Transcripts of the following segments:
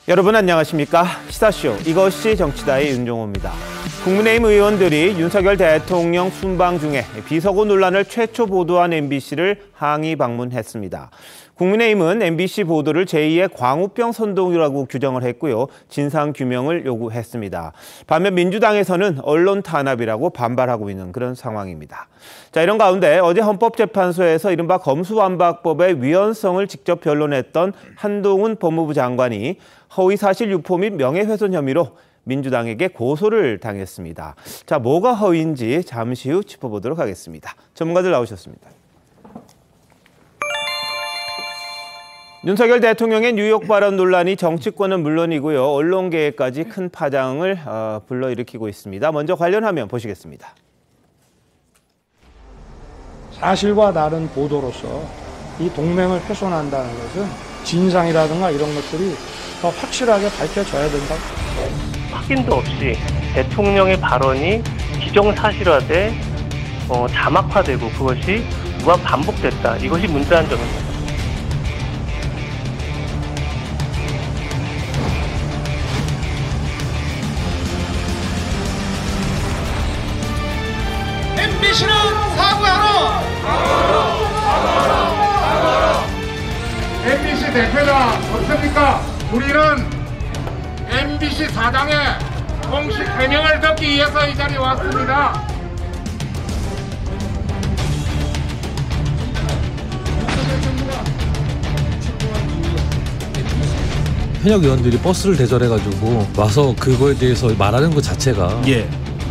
여러분 안녕하십니까? 시사쇼 이것이 정치다의 윤종호입니다. 국민의힘 의원들이 윤석열 대통령 순방 중에 비서고 논란을 최초 보도한 MBC를 항의 방문했습니다. 국민의힘은 MBC 보도를 제2의 광우병 선동이라고 규정을 했고요. 진상규명을 요구했습니다. 반면 민주당에서는 언론 탄압이라고 반발하고 있는 그런 상황입니다. 자, 이런 가운데 어제 헌법재판소에서 이른바 검수완박법의 위헌성을 직접 변론했던 한동훈 법무부 장관이 허위사실 유포 및 명예훼손 혐의로 민주당에게 고소를 당했습니다. 자, 뭐가 허위인지 잠시 후 짚어보도록 하겠습니다. 전문가들 나오셨습니다. 윤석열 대통령의 뉴욕 발언 논란이 정치권은 물론이고요. 언론계에까지 큰 파장을 불러일으키고 있습니다. 먼저 관련 화면 보시겠습니다. 사실과 다른 보도로서 이 동맹을 훼손한다는 것은 진상이라든가 이런 것들이 더 확실하게 밝혀져야 된다. 확인도 없이 대통령의 발언이 기정사실화돼 자막화되고 그것이 무한 반복됐다. 이것이 문제한 점입니다. MBC는 사과하라! MBC 대표자 어떻습니까? 우리는 MBC 사장의 공식 해명을 듣기 위해서 이 자리에 왔습니다. 현역 의원들이 버스를 대절해가지고 와서 그거에 대해서 말하는 것 자체가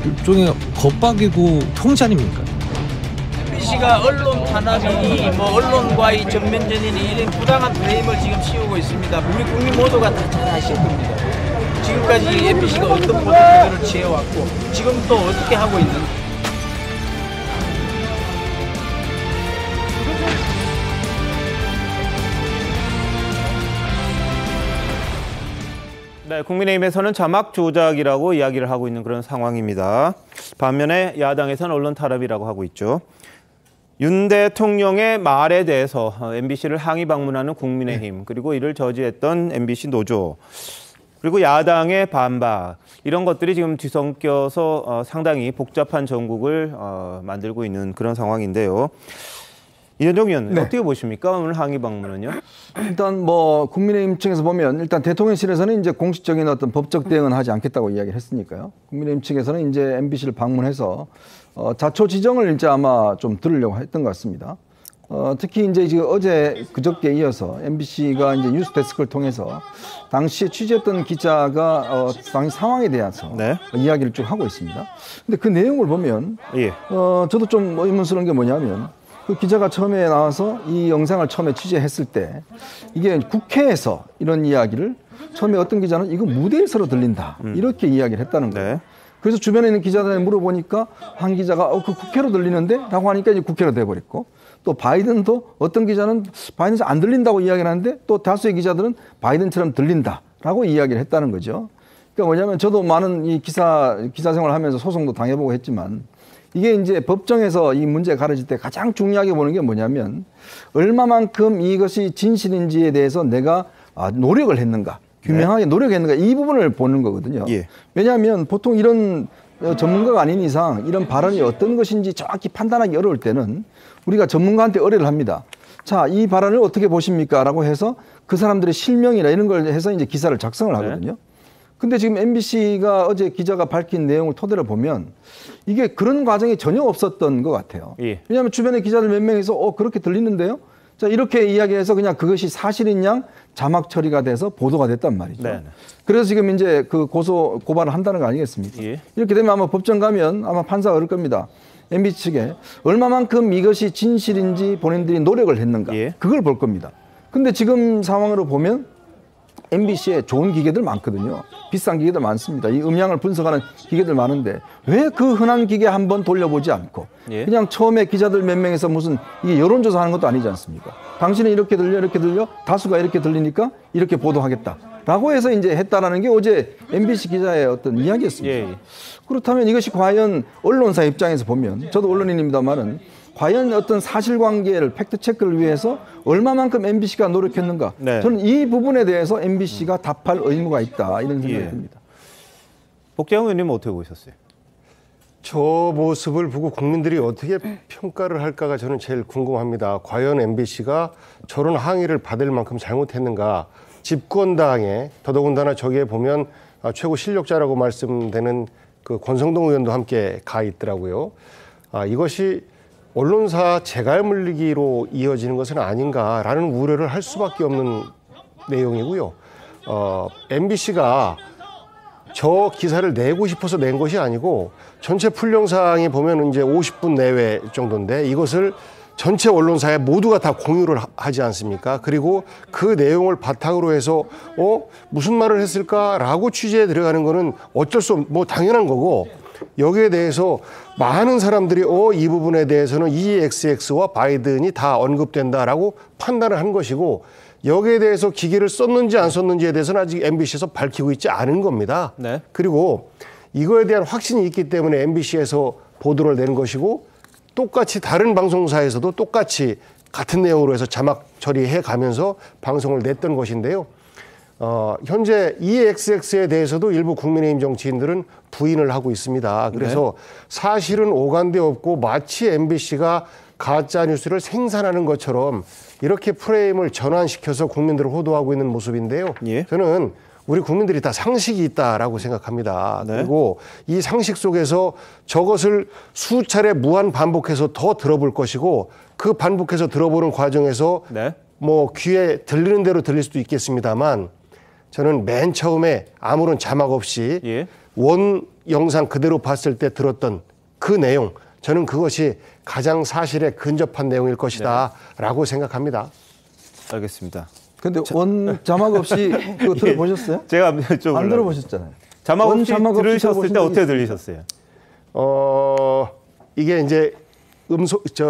일종의 겁박이고 통지 아닙니까? MBC가 언론 탄압이니 언론과의 전면전이니 이런 부당한 프레임을 지금 씌우고 있습니다. 우리 국민 모두가 다 잘 아실 겁니다. 지금까지 MBC가 어떤 포트폴리오를 취해왔고 지금 또 어떻게 하고 있는지. 네, 국민의힘에서는 자막 조작이라고 이야기를 하고 있는 그런 상황입니다. 반면에 야당에서는 언론 탄압이라고 하고 있죠. 윤 대통령의 말에 대해서 MBC를 항의 방문하는 국민의힘, 그리고 이를 저지했던 MBC 노조, 그리고 야당의 반박, 이런 것들이 지금 뒤섞여서 상당히 복잡한 전국을 만들고 있는 그런 상황인데요. 이현정 의원, 어떻게 보십니까? 오늘 항의 방문은요? 일단 국민의힘 측에서 보면 일단 대통령실에서는 이제 공식적인 어떤 법적 대응은 하지 않겠다고 이야기를 했으니까요. 국민의힘 측에서는 이제 MBC를 방문해서 자초 지정을 이제 아마 좀 들으려고 했던 것 같습니다. 특히 이제 지금 그저께 이어서 MBC가 이제 뉴스데스크를 통해서 당시에 취재했던 기자가 당시 상황에 대해서 이야기를 쭉 하고 있습니다. 근데 그 내용을 보면 저도 좀 의문스러운 게 뭐냐면 그 기자가 처음에 나와서 이 영상을 처음에 취재했을 때 이게 국회에서 이런 이야기를 처음에 어떤 기자는 이거 무대에서로 들린다 이렇게 이야기를 했다는 거예요. 그래서 주변에 있는 기자들한테 물어보니까 한 기자가 그 국회로 들리는데? 라고 하니까 이제 국회로 돼버렸고, 또 바이든도 어떤 기자는 바이든에서 안 들린다고 이야기를 하는데 또 다수의 기자들은 바이든처럼 들린다라고 이야기를 했다는 거죠. 그러니까 뭐냐면 저도 많은 이 기사 생활을 하면서 소송도 당해보고 했지만 이게 이제 법정에서 이 문제 가려질 때 가장 중요하게 보는 게 뭐냐면 얼마만큼 이것이 진실인지에 대해서 내가 노력을 했는가, 규명하게 노력했는가, 이 부분을 보는 거거든요. 왜냐하면 보통 이런 전문가가 아닌 이상 이런 발언이 어떤 것인지 정확히 판단하기 어려울 때는 우리가 전문가한테 의뢰를 합니다. 자, 이 발언을 어떻게 보십니까? 라고 해서 그 사람들의 실명이나 이런 걸 해서 이제 기사를 작성을 하거든요. 근데 지금 MBC가 어제 기자가 밝힌 내용을 토대로 보면 이게 그런 과정이 전혀 없었던 것 같아요. 왜냐하면 주변에 기자들 몇 명이서 그렇게 들리는데요? 자, 이렇게 이야기해서 그냥 그것이 사실인 양 자막 처리가 돼서 보도가 됐단 말이죠. 그래서 지금 이제 그 고발을 한다는 거 아니겠습니까? 이렇게 되면 아마 법정 가면 아마 판사가 그럴 겁니다. MBC 측에 얼마만큼 이것이 진실인지 본인들이 노력을 했는가, 그걸 볼 겁니다. 근데 지금 상황으로 보면 MBC에 좋은 기계들 많거든요. 비싼 기계들 많습니다. 이 음향을 분석하는 기계들 많은데 왜 그 흔한 기계 한번 돌려보지 않고 그냥 처음에 기자들 몇 명에서 무슨 이게 여론조사하는 것도 아니지 않습니까? 당신은 이렇게 들려 다수가 이렇게 들리니까 이렇게 보도하겠다. 라고 해서 이제 했다라는 게 어제 MBC 기자의 어떤 이야기였습니다. 예. 그렇다면 이것이 과연 언론사 입장에서 보면, 저도 언론인입니다만은 과연 어떤 사실관계를 팩트체크를 위해서 얼마만큼 MBC가 노력했는가. 네. 저는 이 부분에 대해서 MBC가 답할 의무가 있다, 이런 생각이 듭니다. 복재영 의원님은 어떻게 보셨어요? 저 모습을 보고 국민들이 어떻게 평가를 할까가 저는 제일 궁금합니다. 과연 MBC가 저런 항의를 받을 만큼 잘못했는가. 집권당에 더더군다나 저기에 보면 최고 실력자라고 말씀되는 그 권성동 의원도 함께 가 있더라고요. 이것이 언론사 재갈 물리기로 이어지는 것은 아닌가라는 우려를 할 수밖에 없는 내용이고요. MBC가 저 기사를 내고 싶어서 낸 것이 아니고 전체 풀영상이 보면 이제 50분 내외 정도인데 이것을 전체 언론사에 모두가 다 공유를 하지 않습니까? 그리고 그 내용을 바탕으로 해서 무슨 말을 했을까라고 취재에 들어가는 거는 어쩔 수 없, 뭐 당연한 거고 여기에 대해서 많은 사람들이 이 부분에 대해서는 EXX와 바이든이 다 언급된다라고 판단을 한 것이고 여기에 대해서 기계를 썼는지 안 썼는지에 대해서는 아직 MBC에서 밝히고 있지 않은 겁니다. 네. 그리고 이거에 대한 확신이 있기 때문에 MBC에서 보도를 낸 것이고 똑같이 다른 방송사에서도 똑같이 같은 내용으로 해서 자막 처리해 가면서 방송을 냈던 것인데요. 현재 EXX에 대해서도 일부 국민의힘 정치인들은 부인을 하고 있습니다. 그래서 사실은 오간데 없고 마치 MBC가 가짜 뉴스를 생산하는 것처럼 이렇게 프레임을 전환시켜서 국민들을 호도하고 있는 모습인데요. 저는 우리 국민들이 다 상식이 있다라고 생각합니다. 그리고 이 상식 속에서 저것을 수차례 무한 반복해서 더 들어볼 것이고 그 반복해서 들어보는 과정에서 뭐 귀에 들리는 대로 들릴 수도 있겠습니다만 저는 맨 처음에 아무런 자막 없이 원 영상 그대로 봤을 때 들었던 그 내용, 저는 그것이 가장 사실에 근접한 내용일 것이다 라고 생각합니다. 알겠습니다. 근데 원 자막 없이 그거 들어보셨어요? 제가 좀 안 들어보셨잖아요. 자막 없이 들으셨을 때 어떻게 들리셨어요? 이게 이제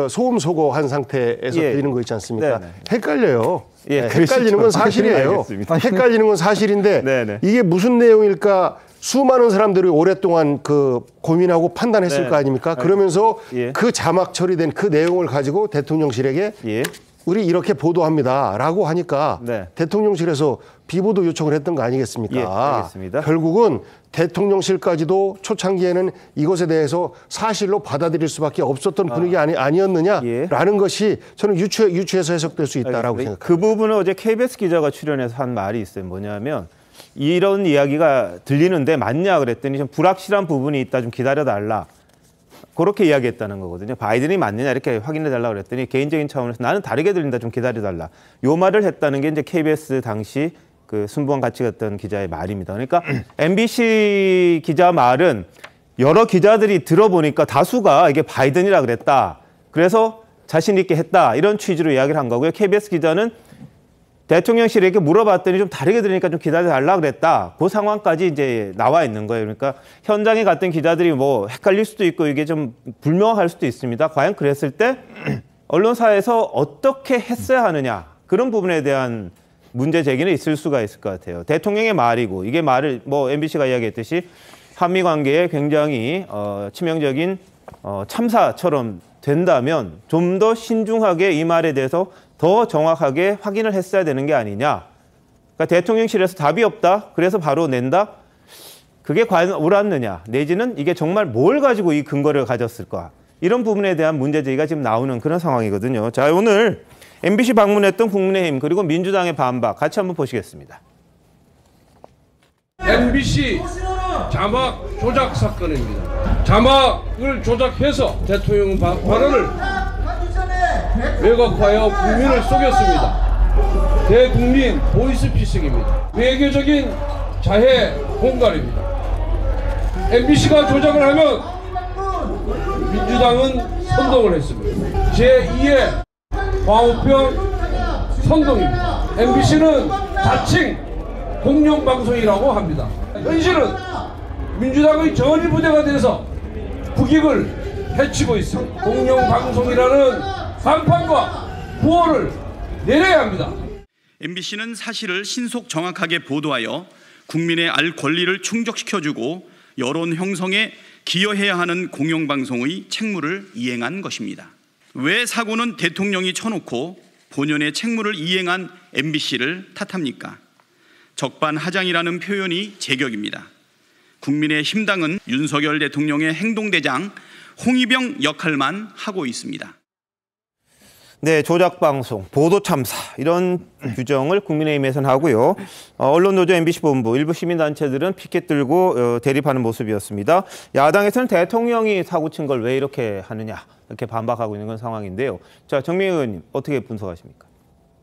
소음 소거한 상태에서 들리는 거 있지 않습니까? 헷갈려요. 헷갈리는 건 사실이에요. 헷갈리는 건 사실인데 이게 무슨 내용일까? 수많은 사람들이 오랫동안 그 고민하고 판단했을 거 아닙니까? 그러면서 그 자막 처리된 그 내용을 가지고 대통령실에게 우리 이렇게 보도합니다 라고 하니까 대통령실에서 비보도 요청을 했던 거 아니겠습니까? 알겠습니다. 결국은 대통령실까지도 초창기에는 이것에 대해서 사실로 받아들일 수밖에 없었던 분위기 아니었느냐라는 것이 저는 유추해서 해석될 수 있다라고 생각합니다. 그 부분은 어제 KBS 기자가 출연해서 한 말이 있어요. 뭐냐면 이런 이야기가 들리는데 맞냐 그랬더니 좀 불확실한 부분이 있다, 좀 기다려달라. 그렇게 이야기했다는 거거든요. 바이든이 맞느냐 이렇게 확인해달라 그랬더니 개인적인 차원에서 나는 다르게 들린다, 좀 기다려달라. 요 말을 했다는 게 이제 KBS 당시 그 순부한 같이 갔던 기자의 말입니다. 그러니까 MBC 기자 말은 여러 기자들이 들어보니까 다수가 이게 바이든이라 그랬다. 그래서 자신 있게 했다. 이런 취지로 이야기를 한 거고요. KBS 기자는 대통령실에게 물어봤더니 좀 다르게 들으니까 좀 기다려달라 그랬다. 그 상황까지 이제 나와 있는 거예요. 그러니까 현장에 갔던 기자들이 뭐 헷갈릴 수도 있고 이게 좀 불명확할 수도 있습니다. 과연 그랬을 때 언론사에서 어떻게 했어야 하느냐. 그런 부분에 대한 문제 제기는 있을 수가 있을 것 같아요. 대통령의 말이고 이게 말을 뭐 MBC가 이야기했듯이 한미 관계에 굉장히 치명적인 참사처럼 된다면 좀 더 신중하게 이 말에 대해서 더 정확하게 확인을 했어야 되는 게 아니냐. 그러니까 대통령실에서 답이 없다. 그래서 바로 낸다. 그게 과연 옳았느냐. 내지는 이게 정말 뭘 가지고 이 근거를 가졌을까. 이런 부분에 대한 문제제기가 지금 나오는 그런 상황이거든요. 자, 오늘 MBC 방문했던 국민의힘 그리고 민주당의 반박 같이 한번 보시겠습니다. MBC 자막 조작 사건입니다. 자막을 조작해서 대통령 발언을 왜곡하여 국민을 속였습니다. 대국민 보이스피싱입니다. 외교적인 자해 공갈입니다. MBC가 조작을 하면 민주당은 선동을 했습니다. 제2의 광우병 선동입니다. MBC는 자칭 공영방송이라고 합니다. 현실은 민주당의 전위부대가 돼서 국익을 해치고 있습니다. 공영방송이라는 간판과 구호를 내려야 합니다. MBC는 사실을 신속 정확하게 보도하여 국민의 알 권리를 충족시켜주고 여론 형성에 기여해야 하는 공영방송의 책무를 이행한 것입니다. 왜 사고는 대통령이 쳐놓고 본연의 책무를 이행한 MBC를 탓합니까? 적반하장이라는 표현이 제격입니다. 국민의힘당은 윤석열 대통령의 행동대장 홍위병 역할만 하고 있습니다. 네, 조작방송, 보도참사 이런 규정을 국민의힘에서는 하고요. 언론노조 MBC 본부, 일부 시민단체들은 피켓 들고 대립하는 모습이었습니다. 야당에서는 대통령이 사고친 걸 왜 이렇게 하느냐 이렇게 반박하고 있는 건 상황인데요. 자, 정미애 의원님 어떻게 분석하십니까?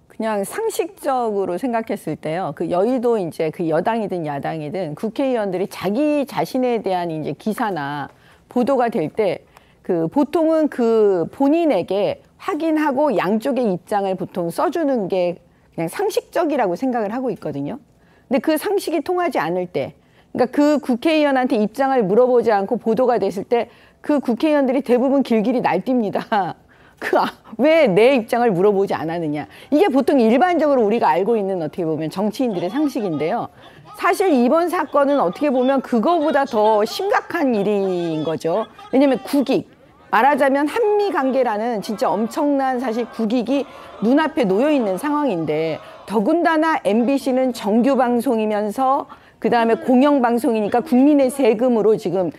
그냥 상식적으로 생각했을 때요. 그 여의도 이제 그 여당이든 야당이든 국회의원들이 자기 자신에 대한 이제 기사나 보도가 될 때 그 보통은 그 본인에게 확인하고 양쪽의 입장을 보통 써주는 게 그냥 상식적이라고 생각을 하고 있거든요. 근데 그 상식이 통하지 않을 때, 그러니까 그 국회의원한테 입장을 물어보지 않고 보도가 됐을 때 그 국회의원들이 대부분 길길이 날뜁니다. 왜 내 입장을 물어보지 않았느냐. 이게 보통 일반적으로 우리가 알고 있는 어떻게 보면 정치인들의 상식인데요. 사실 이번 사건은 어떻게 보면 그거보다 더 심각한 일인 거죠. 왜냐하면 국익, 말하자면 한미 관계라는 진짜 엄청난 사실 국익이 눈앞에 놓여 있는 상황인데 더군다나 MBC는 정규 방송이면서 그다음에 공영 방송이니까 국민의 세금으로 지금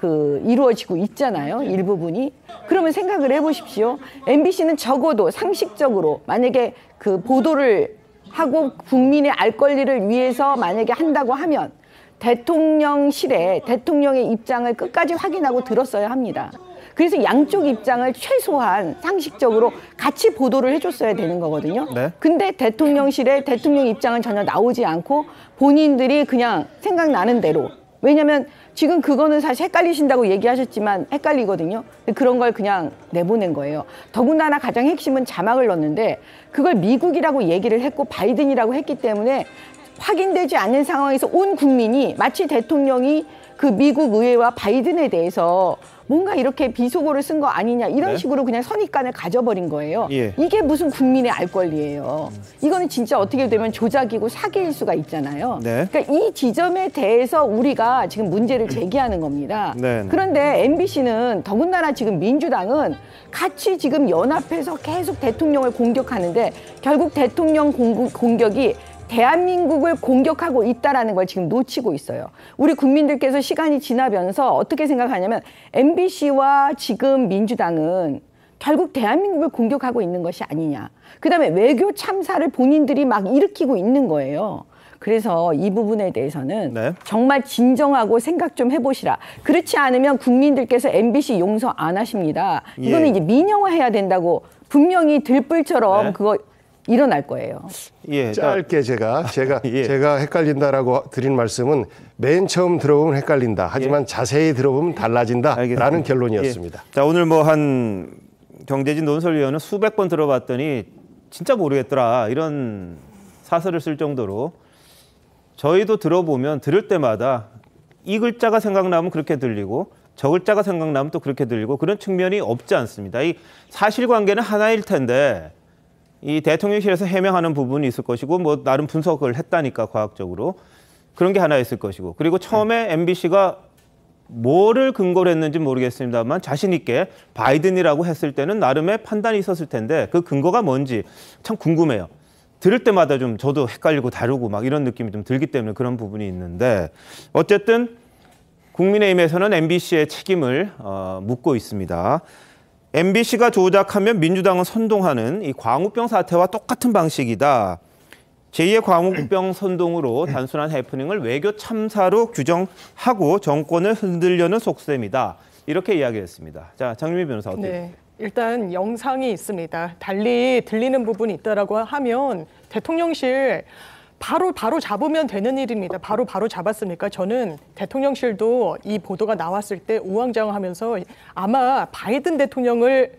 이루어지고 있잖아요. 일부분이. 그러면 생각을 해보십시오. MBC는 적어도 상식적으로 만약에 그 보도를 하고 국민의 알 권리를 위해서 만약에 한다고 하면 대통령실에 대통령의 입장을 끝까지 확인하고 들었어야 합니다. 그래서 양쪽 입장을 최소한 상식적으로 같이 보도를 해줬어야 되는 거거든요. 네. 근데 대통령실에 대통령 입장은 전혀 나오지 않고 본인들이 그냥 생각나는 대로. 왜냐하면 지금 그거는 사실 헷갈리신다고 얘기하셨지만 헷갈리거든요. 그런 걸 그냥 내보낸 거예요. 더군다나 가장 핵심은 자막을 넣었는데 그걸 미국이라고 얘기를 했고 바이든이라고 했기 때문에 확인되지 않는 상황에서 온 국민이 마치 대통령이 그 미국 의회와 바이든에 대해서 뭔가 이렇게 비속어를 쓴 거 아니냐 이런 식으로 그냥 선입관을 가져버린 거예요. 예. 이게 무슨 국민의 알 권리예요. 이거는 진짜 어떻게 되면 조작이고 사기일 수가 있잖아요. 네. 그러니까 이 지점에 대해서 우리가 지금 문제를 제기하는 겁니다. 네. 그런데 MBC는 더군다나 지금 민주당은 같이 지금 연합해서 계속 대통령을 공격하는데 결국 대통령 공격이 대한민국을 공격하고 있다는 걸 지금 놓치고 있어요. 우리 국민들께서 시간이 지나면서 어떻게 생각하냐면 MBC와 지금 민주당은 결국 대한민국을 공격하고 있는 것이 아니냐. 그다음에 외교 참사를 본인들이 막 일으키고 있는 거예요. 그래서 이 부분에 대해서는 네. 정말 진정하고 생각 좀 해보시라. 그렇지 않으면 국민들께서 MBC 용서 안 하십니다. 이거는 이제 민영화해야 된다고 분명히 들불처럼 네. 그거 일어날 거예요. 예, 짧게 제가 헷갈린다라고 드린 말씀은 맨 처음 들어보면 헷갈린다. 하지만 자세히 들어보면 달라진다라는 결론이었습니다. 자, 오늘 뭐 한 경제진 논설위원은 수백 번 들어봤더니 진짜 모르겠더라 이런 사설을 쓸 정도로 저희도 들어보면 들을 때마다 이 글자가 생각나면 그렇게 들리고 저 글자가 생각나면 또 그렇게 들리고 그런 측면이 없지 않습니다. 이 사실관계는 하나일 텐데 이 대통령실에서 해명하는 부분이 있을 것이고 뭐 나름 분석을 했다니까 과학적으로 그런 게 하나 있을 것이고 그리고 처음에 MBC가 뭐를 근거로 했는지 모르겠습니다만 자신 있게 바이든이라고 했을 때는 나름의 판단이 있었을 텐데 그 근거가 뭔지 참 궁금해요. 들을 때마다 좀 저도 헷갈리고 다르고 막 이런 느낌이 좀 들기 때문에 그런 부분이 있는데 어쨌든 국민의힘에서는 MBC의 책임을 묻고 있습니다. MBC가 조작하면 민주당은 선동하는 이 광우병 사태와 똑같은 방식이다. 제2의 광우병 선동으로 단순한 해프닝을 외교 참사로 규정하고 정권을 흔들려는 속셈이다. 이렇게 이야기했습니다. 자, 장유미 변호사 어때요? 네, 일단 영상이 있습니다. 달리 들리는 부분이 있다라고 하면 대통령실 바로 잡으면 되는 일입니다. 바로 잡았으니까 저는 대통령실도 이 보도가 나왔을 때 우왕좌왕하면서 아마 바이든 대통령을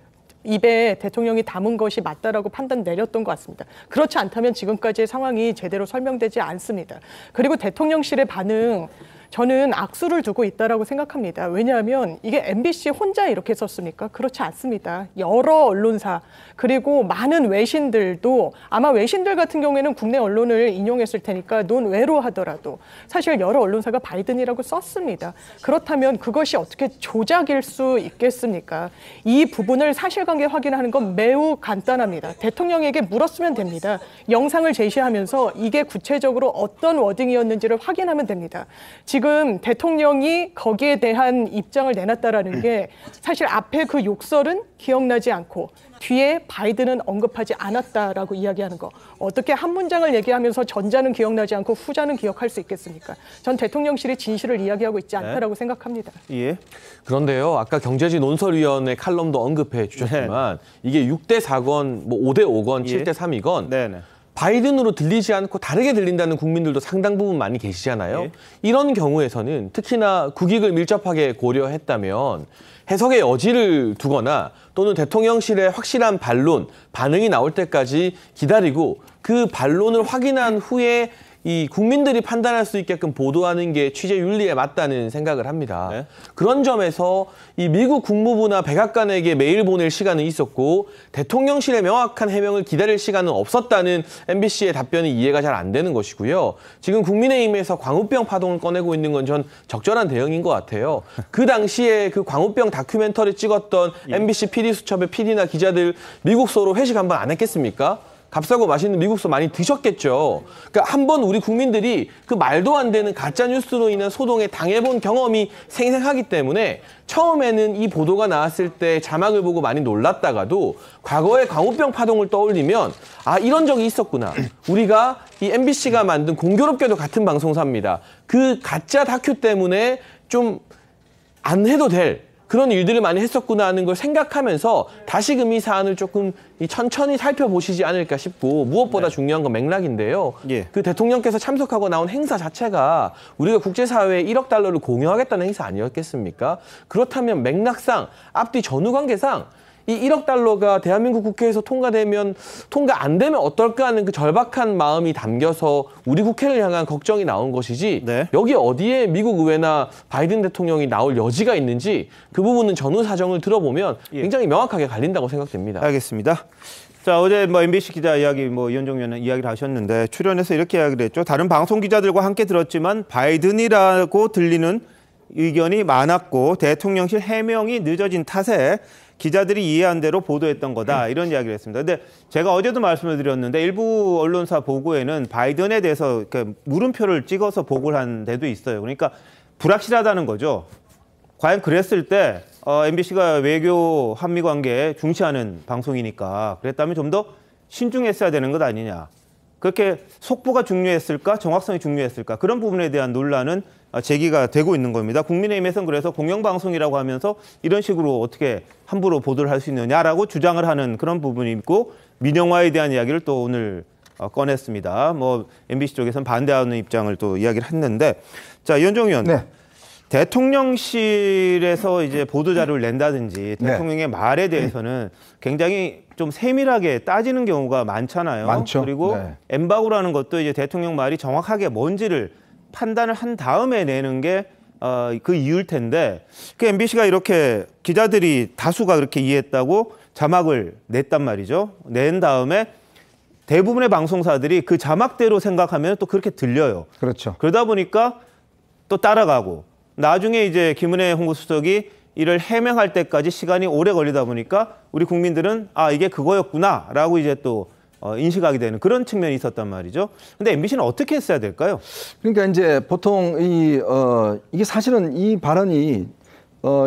입에 대통령이 담은 것이 맞다라고 판단 내렸던 것 같습니다. 그렇지 않다면 지금까지의 상황이 제대로 설명되지 않습니다. 그리고 대통령실의 반응 저는 악수를 두고 있다라고 생각합니다. 왜냐하면 이게 MBC 혼자 이렇게 썼습니까? 그렇지 않습니다. 여러 언론사 그리고 많은 외신들도 아마 외신들 같은 경우에는 국내 언론을 인용했을 테니까 논외로 하더라도 사실 여러 언론사가 바이든이라고 썼습니다. 그렇다면 그것이 어떻게 조작일 수 있겠습니까? 이 부분을 사실관계 확인하는 건 매우 간단합니다. 대통령에게 물었으면 됩니다. 영상을 제시하면서 이게 구체적으로 어떤 워딩이었는지를 확인하면 됩니다. 지금 대통령이 거기에 대한 입장을 내놨다라는 게 사실 앞에 그 욕설은 기억나지 않고 뒤에 바이든은 언급하지 않았다라고 이야기하는 거. 어떻게 한 문장을 얘기하면서 전자는 기억나지 않고 후자는 기억할 수 있겠습니까? 전 대통령실이 진실을 이야기하고 있지 않다라고 생각합니다. 예. 그런데요, 아까 경제지 논설위원회 칼럼도 언급해 주셨지만 이게 6대 4건, 뭐 5대 5건, 7대 3이건 네네. 바이든으로 들리지 않고 다르게 들린다는 국민들도 상당 부분 많이 계시잖아요. 이런 경우에서는 특히나 국익을 밀접하게 고려했다면 해석의 여지를 두거나 또는 대통령실의 확실한 반론, 반응이 나올 때까지 기다리고 그 반론을 확인한 후에 이 국민들이 판단할 수 있게끔 보도하는 게 취재 윤리에 맞다는 생각을 합니다. 네. 그런 점에서 이 미국 국무부나 백악관에게 메일 보낼 시간은 있었고 대통령실의 명확한 해명을 기다릴 시간은 없었다는 MBC의 답변이 이해가 잘 안 되는 것이고요. 지금 국민의힘에서 광우병 파동을 꺼내고 있는 건 전 적절한 대응인 것 같아요. 그 당시에 그 광우병 다큐멘터리 찍었던 MBC PD수첩의 PD나 기자들 미국소로 회식 한번 안 했겠습니까? 값싸고 맛있는 미국소 많이 드셨겠죠. 그러니까 한번 우리 국민들이 그 말도 안 되는 가짜 뉴스로 인한 소동에 당해본 경험이 생생하기 때문에 처음에는 이 보도가 나왔을 때 자막을 보고 많이 놀랐다가도 과거의 광우병 파동을 떠올리면 아, 이런 적이 있었구나. 우리가 이 MBC가 만든 공교롭게도 같은 방송사입니다. 그 가짜 다큐 때문에 좀 안 해도 될 그런 일들을 많이 했었구나 하는 걸 생각하면서 다시금 이 사안을 조금 천천히 살펴보시지 않을까 싶고 무엇보다 중요한 건 맥락인데요. 그 대통령께서 참석하고 나온 행사 자체가 우리가 국제사회에 1억 달러를 공유하겠다는 행사 아니었겠습니까? 그렇다면 맥락상 앞뒤 전후 관계상 이 1억 달러가 대한민국 국회에서 통과되면 통과 안 되면 어떨까 하는 그 절박한 마음이 담겨서 우리 국회를 향한 걱정이 나온 것이지 여기 어디에 미국 의회나 바이든 대통령이 나올 여지가 있는지 그 부분은 전후 사정을 들어보면 굉장히 명확하게 갈린다고 생각됩니다. 알겠습니다. 자, 어제 뭐 MBC 기자 이야기 이현정 의원은 이야기를 하셨는데 출연해서 이렇게 이야기를 했죠. 다른 방송 기자들과 함께 들었지만 바이든이라고 들리는 의견이 많았고 대통령실 해명이 늦어진 탓에 기자들이 이해한 대로 보도했던 거다 이런 이야기를 했습니다. 근데 제가 어제도 말씀을 드렸는데 일부 언론사 보고에는 바이든에 대해서 물음표를 찍어서 보고를 한 데도 있어요. 그러니까 불확실하다는 거죠. 과연 그랬을 때 MBC가 외교 한미 관계에 중시하는 방송이니까 그랬다면 좀 더 신중했어야 되는 것 아니냐. 그렇게 속보가 중요했을까? 정확성이 중요했을까? 그런 부분에 대한 논란은 제기가 되고 있는 겁니다. 국민의힘에서는 그래서 공영방송이라고 하면서 이런 식으로 어떻게 함부로 보도를 할 수 있느냐라고 주장을 하는 그런 부분이 있고 민영화에 대한 이야기를 또 오늘 꺼냈습니다. 뭐 MBC 쪽에서는 반대하는 입장을 또 이야기를 했는데 자, 이현정 의원. 네. 대통령실에서 이제 보도자료를 낸다든지 대통령의 말에 대해서는 굉장히 좀 세밀하게 따지는 경우가 많잖아요. 많죠. 그리고 엠바고라는 것도 이제 대통령 말이 정확하게 뭔지를 판단을 한 다음에 내는 게 그 이유일 텐데 그 MBC가 이렇게 기자들이 다수가 그렇게 이해했다고 자막을 냈단 말이죠. 낸 다음에 대부분의 방송사들이 그 자막대로 생각하면 또 그렇게 들려요. 그렇죠. 그러다 보니까 또 따라가고 나중에 이제 김은혜 홍보수석이 이를 해명할 때까지 시간이 오래 걸리다 보니까 우리 국민들은 아, 이게 그거였구나라고 이제 또 인식하게 되는 그런 측면이 있었단 말이죠. 근데 MBC는 어떻게 했어야 될까요? 그러니까 이제 보통 이게 사실은 이 발언이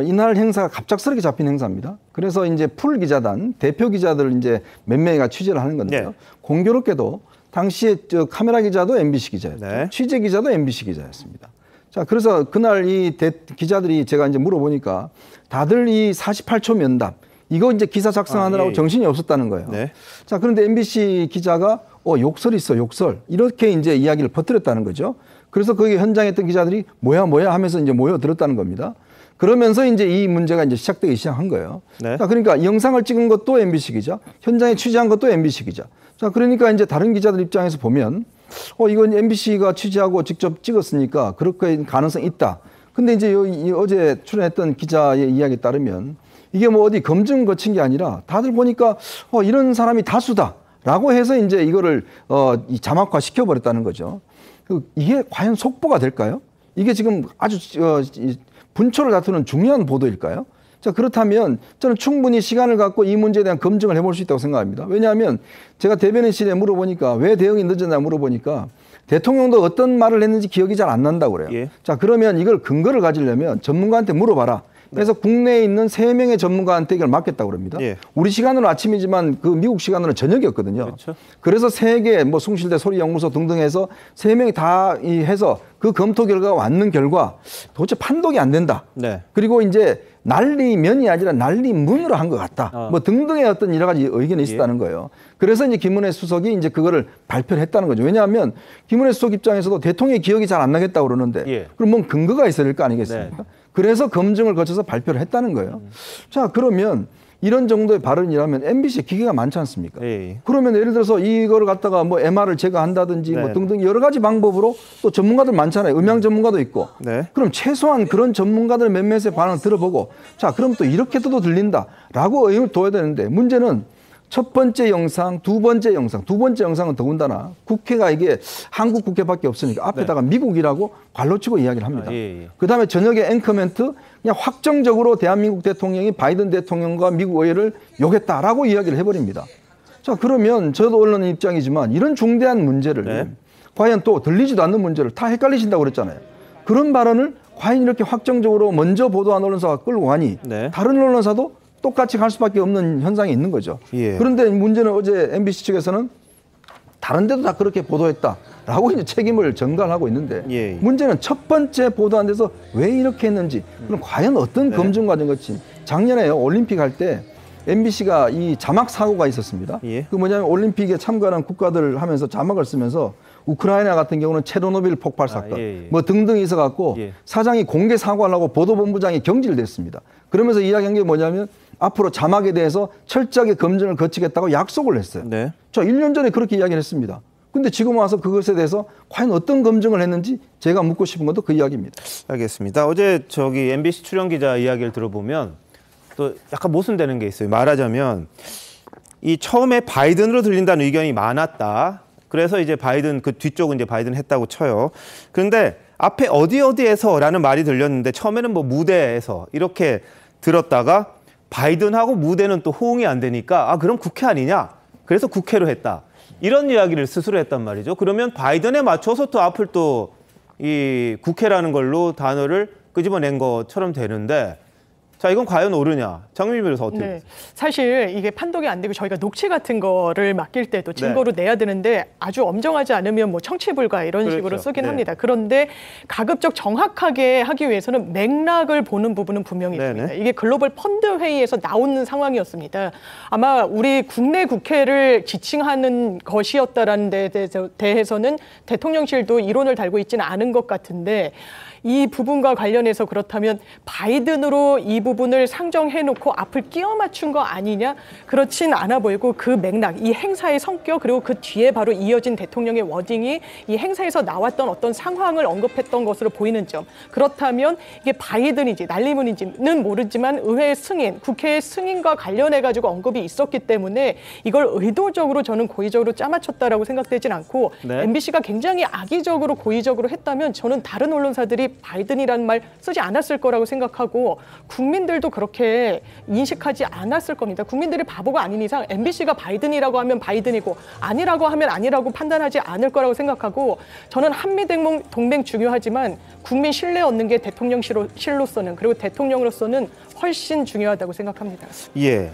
이날 행사가 갑작스럽게 잡힌 행사입니다. 그래서 이제 풀 기자단, 대표 기자들 이제 몇 명이가 취재를 하는 건데요. 공교롭게도 당시에 카메라 기자도 MBC 기자였죠. 취재 기자도 MBC 기자였습니다. 자, 그래서 그날 이 기자들이 제가 이제 물어보니까 다들 이 48초 면담, 이거 이제 기사 작성하느라고 정신이 없었다는 거예요. 자, 그런데 MBC 기자가 욕설 있어, 욕설. 이렇게 이제 이야기를 퍼뜨렸다는 거죠. 그래서 거기 현장에 있던 기자들이 뭐야 하면서 이제 모여들었다는 겁니다. 그러면서 이제 이 문제가 이제 시작되기 시작한 거예요. 자, 그러니까 영상을 찍은 것도 MBC 기자, 현장에 취재한 것도 MBC 기자. 자, 그러니까 이제 다른 기자들 입장에서 보면 이건 MBC가 취재하고 직접 찍었으니까 그렇게 가능성이 있다. 근데 이제 어제 출연했던 기자의 이야기에 따르면 이게 뭐 어디 검증 거친 게 아니라 다들 보니까 이런 사람이 다수다라고 해서 이제 이거를 자막화 시켜버렸다는 거죠. 이게 과연 속보가 될까요? 이게 지금 아주 분초를 다투는 중요한 보도일까요? 자, 그렇다면 저는 충분히 시간을 갖고 이 문제에 대한 검증을 해볼 수 있다고 생각합니다. 왜냐하면 제가 대변인실에 물어보니까 왜 대응이 늦었냐 물어보니까 대통령도 어떤 말을 했는지 기억이 잘 안 난다고 그래요. 예. 자, 그러면 이걸 근거를 가지려면 전문가한테 물어봐라. 그래서 국내에 있는 3명의 전문가한테 이걸 맡겼다고 그럽니다. 예. 우리 시간으로는 아침이지만 그 미국 시간으로는 저녁이었거든요. 그렇죠. 그래서 3개, 뭐 숭실대 소리연구소 등등 해서 3명이 다 해서 그 검토 결과가 왔는 결과 도대체 판독이 안 된다. 네. 그리고 이제 난리면이 아니라 난리문으로 한 것 같다. 뭐 등등의 어떤 여러 가지 의견이 있었다는 거예요. 그래서 이제 김은혜 수석이 이제 그거를 발표를 했다는 거죠. 왜냐하면 김은혜 수석 입장에서도 대통령의 기억이 잘 안 나겠다고 그러는데 그럼 뭔 근거가 있어야 될 거 아니겠습니까? 네. 그래서 검증을 거쳐서 발표를 했다는 거예요. 자, 그러면 이런 정도의 발언이라면 MBC에 기계가 많지 않습니까? 그러면 예를 들어서 이거를 갖다가 뭐 MR을 제거한다든지 뭐 등등 여러 가지 방법으로 또 전문가들 많잖아요. 음향 전문가도 있고. 그럼 최소한 그런 전문가들 몇몇의 반응을 들어보고 자, 그럼 또 이렇게도 들린다라고 의견을 둬야 되는데 문제는 첫 번째 영상, 두 번째 영상은 더군다나 국회가 이게 한국 국회밖에 없으니까 앞에다가 미국이라고 관로치고 이야기를 합니다. 그다음에 저녁에 앵커멘트 그냥 확정적으로 대한민국 대통령이 바이든 대통령과 미국 의회를 욕했다라고 이야기를 해버립니다. 자, 그러면 저도 언론 입장이지만 이런 중대한 문제를 과연 또 들리지도 않는 문제를 다 헷갈리신다고 그랬잖아요. 그런 발언을 과연 이렇게 확정적으로 먼저 보도한 언론사가 끌고 가니 다른 언론사도 똑같이 갈 수밖에 없는 현상이 있는 거죠. 그런데 문제는 어제 MBC 측에서는 다른 데도 다 그렇게 보도했다라고 이제 책임을 전가하고 있는데 문제는 첫 번째 보도한 데서 왜 이렇게 했는지 그럼 과연 어떤 검증 과정인지 작년에 올림픽 할 때 MBC가 이 자막 사고가 있었습니다. 그 뭐냐면 올림픽에 참가하는 국가들 하면서 자막을 쓰면서 우크라이나 같은 경우는 체르노빌 폭발 사건 뭐 등등이 있어갖고 사장이 공개 사과하려고 보도본부장이 경질을 냈습니다. 그러면서 이야기한 게 뭐냐면 앞으로 자막에 대해서 철저하게 검증을 거치겠다고 약속을 했어요. 자, 1년 전에 그렇게 이야기를 했습니다. 근데 지금 와서 그것에 대해서 과연 어떤 검증을 했는지 제가 묻고 싶은 것도 그 이야기입니다. 알겠습니다. 어제 MBC 출연 기자 이야기를 들어보면 또 약간 모순되는 게 있어요. 말하자면 이 처음에 바이든으로 들린다는 의견이 많았다. 그래서 이제 바이든 그 뒤쪽은 이제 바이든 했다고 쳐요. 그런데 앞에 어디에서라는 말이 들렸는데 처음에는 뭐 무대에서 이렇게 들었다가 바이든하고 무대는 또 호응이 안 되니까 그럼 국회 아니냐? 그래서 국회로 했다. 이런 이야기를 스스로 했단 말이죠. 그러면 바이든에 맞춰서 또 앞을 또 이 국회라는 걸로 단어를 끄집어낸 것처럼 되는데 자, 이건 과연 옳으냐? 장민희 변호사 어떻게 보세요? 사실 이게 판독이 안 되고 저희가 녹취 같은 거를 맡길 때도 증거로 내야 되는데 아주 엄정하지 않으면 뭐 청취불가 이런 식으로 쓰긴 합니다. 그런데 가급적 정확하게 하기 위해서는 맥락을 보는 부분은 분명히 있습니다. 이게 글로벌 펀드 회의에서 나오는 상황이었습니다. 아마 우리 국내 국회를 지칭하는 것이었다라는 데 대해서는 대통령실도 이론을 달고 있지는 않은 것 같은데 이 부분과 관련해서 그렇다면 바이든으로 이 부분을 상정해놓고 앞을 끼워 맞춘 거 아니냐? 그렇진 않아 보이고 그 맥락, 이 행사의 성격 그리고 그 뒤에 바로 이어진 대통령의 워딩이 이 행사에서 나왔던 어떤 상황을 언급했던 것으로 보이는 점. 그렇다면 이게 바이든인지 난리문인지는 모르지만 의회의 승인, 국회의 승인과 관련해가지고 언급이 있었기 때문에 이걸 의도적으로 저는 고의적으로 짜맞췄다라고 생각되진 않고 MBC가 굉장히 악의적으로 고의적으로 했다면 저는 다른 언론사들이 바이든이라는 말 쓰지 않았을 거라고 생각하고 국민들도 그렇게 인식하지 않았을 겁니다. 국민들이 바보가 아닌 이상 MBC가 바이든이라고 하면 바이든이고 아니라고 하면 아니라고 판단하지 않을 거라고 생각하고 저는 한미 동맹 중요하지만 국민 신뢰 얻는 게 대통령실로서는 그리고 대통령으로서는 훨씬 중요하다고 생각합니다. 예,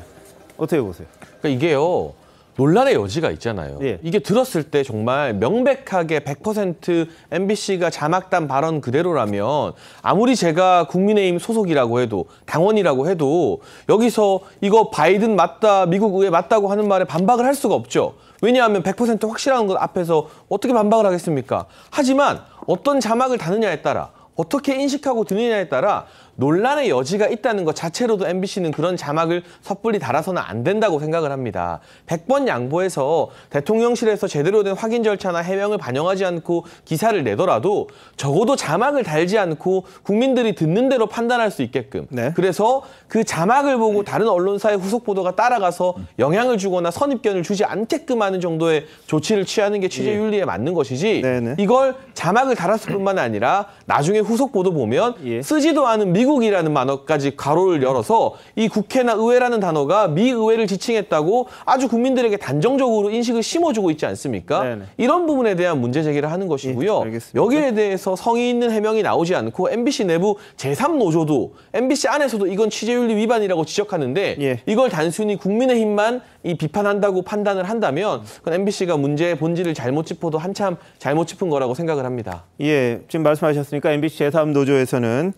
어떻게 보세요? 그러니까 이게요. 논란의 여지가 있잖아요. 이게 들었을 때 정말 명백하게 100% MBC가 자막단 발언 그대로라면 아무리 제가 국민의힘 소속이라고 해도 당원이라고 해도 여기서 이거 바이든 맞다, 미국 의회 맞다고 하는 말에 반박을 할 수가 없죠. 왜냐하면 100% 확실한 것 앞에서 어떻게 반박을 하겠습니까? 하지만 어떤 자막을 다느냐에 따라 어떻게 인식하고 듣느냐에 따라 논란의 여지가 있다는 것 자체로도 MBC는 그런 자막을 섣불리 달아서는 안 된다고 생각을 합니다. 100번 양보해서 대통령실에서 제대로 된 확인 절차나 해명을 반영하지 않고 기사를 내더라도 적어도 자막을 달지 않고 국민들이 듣는 대로 판단할 수 있게끔 그래서 그 자막을 보고 다른 언론사의 후속 보도가 따라가서 영향을 주거나 선입견을 주지 않게끔 하는 정도의 조치를 취하는 게 취재 윤리에 맞는 것이지 이걸 자막을 달았을 뿐만 아니라 나중에 후속 보도 보면 쓰지도 않은 미국이라는 단어까지 가로를 열어서 이 국회나 의회라는 단어가 미 의회를 지칭했다고 아주 국민들에게 단정적으로 인식을 심어주고 있지 않습니까? 이런 부분에 대한 문제 제기를 하는 것이고요. 여기에 대해서 성의 있는 해명이 나오지 않고 MBC 내부 제3노조도 MBC 안에서도 이건 취재윤리 위반이라고 지적하는데 이걸 단순히 국민의힘만 이 비판한다고 판단을 한다면 그건 MBC가 문제의 본질을 잘못 짚어도 한참 잘못 짚은 거라고 생각을 합니다. 예, 지금 말씀하셨으니까 MBC 제3노조에서는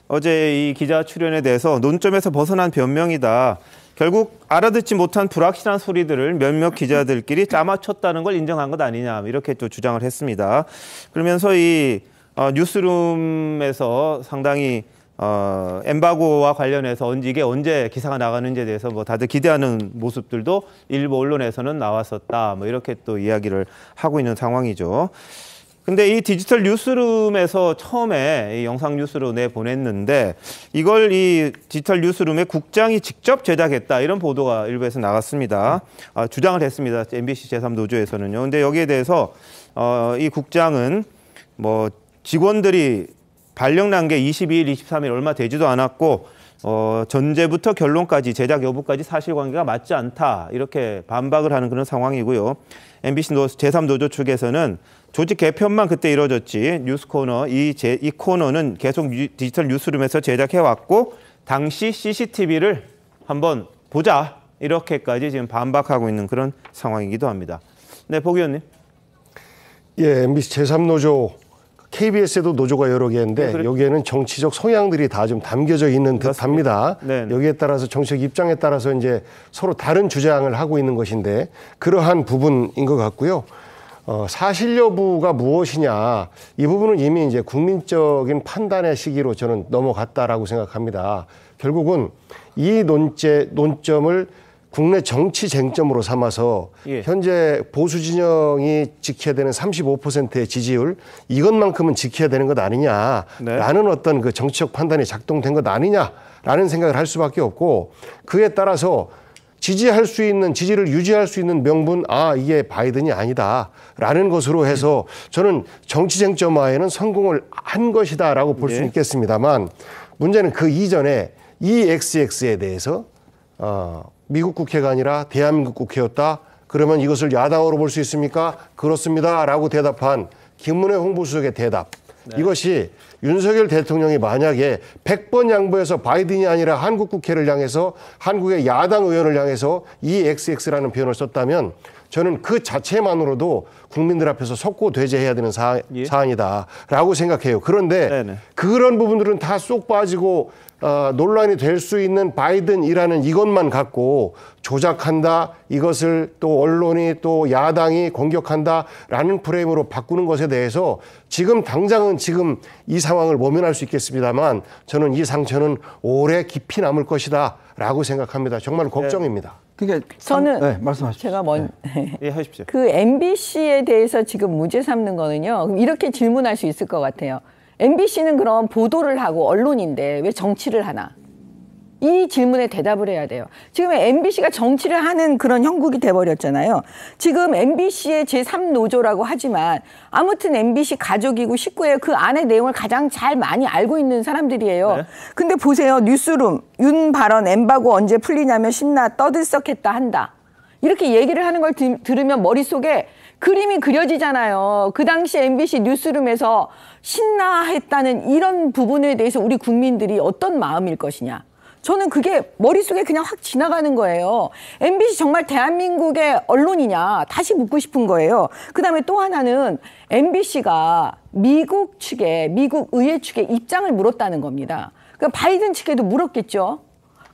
어제 이 기자 출연에 대해서 논점에서 벗어난 변명이다. 결국 알아듣지 못한 불확실한 소리들을 몇몇 기자들끼리 짜맞췄다는 걸 인정한 것 아니냐 이렇게 또 주장을 했습니다. 그러면서 이 뉴스룸에서 상당히 엠바고와 관련해서 이게 언제 기사가 나가는지에 대해서 뭐 다들 기대하는 모습들도 일부 언론에서는 나왔었다. 뭐 이렇게 또 이야기를 하고 있는 상황이죠. 근데 이 디지털 뉴스룸에서 처음에 이 영상 뉴스로 내보냈는데 이걸 이 디지털 뉴스룸의 국장이 직접 제작했다 이런 보도가 일부에서 나갔습니다. 주장을 했습니다. MBC 제3노조에서는요. 근데 여기에 대해서 이 국장은 뭐 직원들이 발령난 게 22일, 23일 얼마 되지도 않았고 전제부터 결론까지 제작 여부까지 사실관계가 맞지 않다 이렇게 반박을 하는 그런 상황이고요. MBC 제3노조 측에서는 조직 개편만 그때 이루어졌지 뉴스 코너 이 코너는 계속 디지털 뉴스룸에서 제작해왔고 당시 CCTV를 한번 보자 이렇게까지 지금 반박하고 있는 그런 상황이기도 합니다. 네, 복 의원님. 예, MBC 제3노조 KBS에도 노조가 여러 개인데 여기에는 정치적 성향들이 다 좀 담겨져 있는 듯합니다. 여기에 따라서 정치적 입장에 따라서 이제 서로 다른 주장을 하고 있는 것인데 그러한 부분인 것 같고요. 사실 여부가 무엇이냐 이 부분은 이미 이제 국민적인 판단의 시기로 저는 넘어갔다라고 생각합니다. 결국은 이 논점을 국내 정치 쟁점으로 삼아서 현재 보수 진영이 지켜야 되는 35%의 지지율 이것만큼은 지켜야 되는 것 아니냐라는 어떤 그 정치적 판단이 작동된 것 아니냐라는 생각을 할 수밖에 없고 그에 따라서 지지할 수 있는 지지를 유지할 수 있는 명분 이게 바이든이 아니다라는 것으로 해서 저는 정치 쟁점화에는 성공을 한 것이다라고 볼 수 있겠습니다만 문제는 그 이전에 이 XX에 대해서 미국 국회가 아니라 대한민국 국회였다. 그러면 이것을 야당으로 볼 수 있습니까? 그렇습니다. 라고 대답한 김문혜 홍보수석의 대답. 이것이 윤석열 대통령이 만약에 100번 양보해서 바이든이 아니라 한국 국회를 향해서 한국의 야당 의원을 향해서 이 XX라는 표현을 썼다면 저는 그 자체만으로도 국민들 앞에서 속고대죄해야 되는 사안이다라고 생각해요. 그런데 그런 부분들은 다 쏙 빠지고 논란이 될 수 있는 바이든이라는 이것만 갖고 조작한다, 이것을 또 언론이 또 야당이 공격한다라는 프레임으로 바꾸는 것에 대해서 지금 당장은 지금 이 상황을 모면할 수 있겠습니다만 저는 이 상처는 오래 깊이 남을 것이다라고 생각합니다. 정말 걱정입니다. 저는 말씀하십시오. 제가 하십시오. 그 MBC에 대해서 지금 문제 삼는 거는요. 이렇게 질문할 수 있을 것 같아요. MBC는 그럼 보도를 하고 언론인데 왜 정치를 하나? 이 질문에 대답을 해야 돼요. 지금 MBC가 정치를 하는 그런 형국이 돼버렸잖아요. 지금 MBC의 제3노조라고 하지만 아무튼 MBC 가족이고 식구예요. 그 안의 내용을 가장 잘 많이 알고 있는 사람들이에요. 근데 보세요. 뉴스룸, 윤 발언, 엠바고 언제 풀리냐면 신나 떠들썩했다 한다. 이렇게 얘기를 하는 걸 들으면 머릿속에 그림이 그려지잖아요. 그 당시 MBC 뉴스룸에서 신나했다는 이런 부분에 대해서 우리 국민들이 어떤 마음일 것이냐. 저는 그게 머릿속에 그냥 확 지나가는 거예요. MBC 정말 대한민국의 언론이냐 다시 묻고 싶은 거예요. 그다음에 또 하나는 MBC가 미국 의회 측에 입장을 물었다는 겁니다. 그러니까 바이든 측에도 물었겠죠.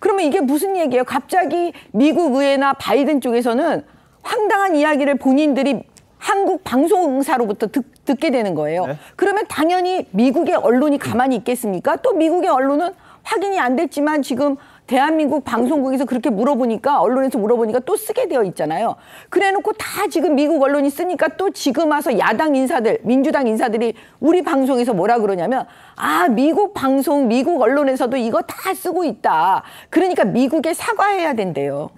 그러면 이게 무슨 얘기예요? 갑자기 미국 의회나 바이든 쪽에서는 황당한 이야기를 본인들이 한국 방송사로부터 듣게 되는 거예요. 그러면 당연히 미국의 언론이 가만히 있겠습니까? 또 미국의 언론은 확인이 안 됐지만 지금 대한민국 방송국에서 그렇게 물어보니까 언론에서 물어보니까 또 쓰게 되어 있잖아요. 그래놓고 다 지금 미국 언론이 쓰니까 또 지금 와서 야당 인사들, 민주당 인사들이 우리 방송에서 뭐라 그러냐면 아 미국 방송, 미국 언론에서도 이거 다 쓰고 있다. 그러니까 미국에 사과해야 된대요.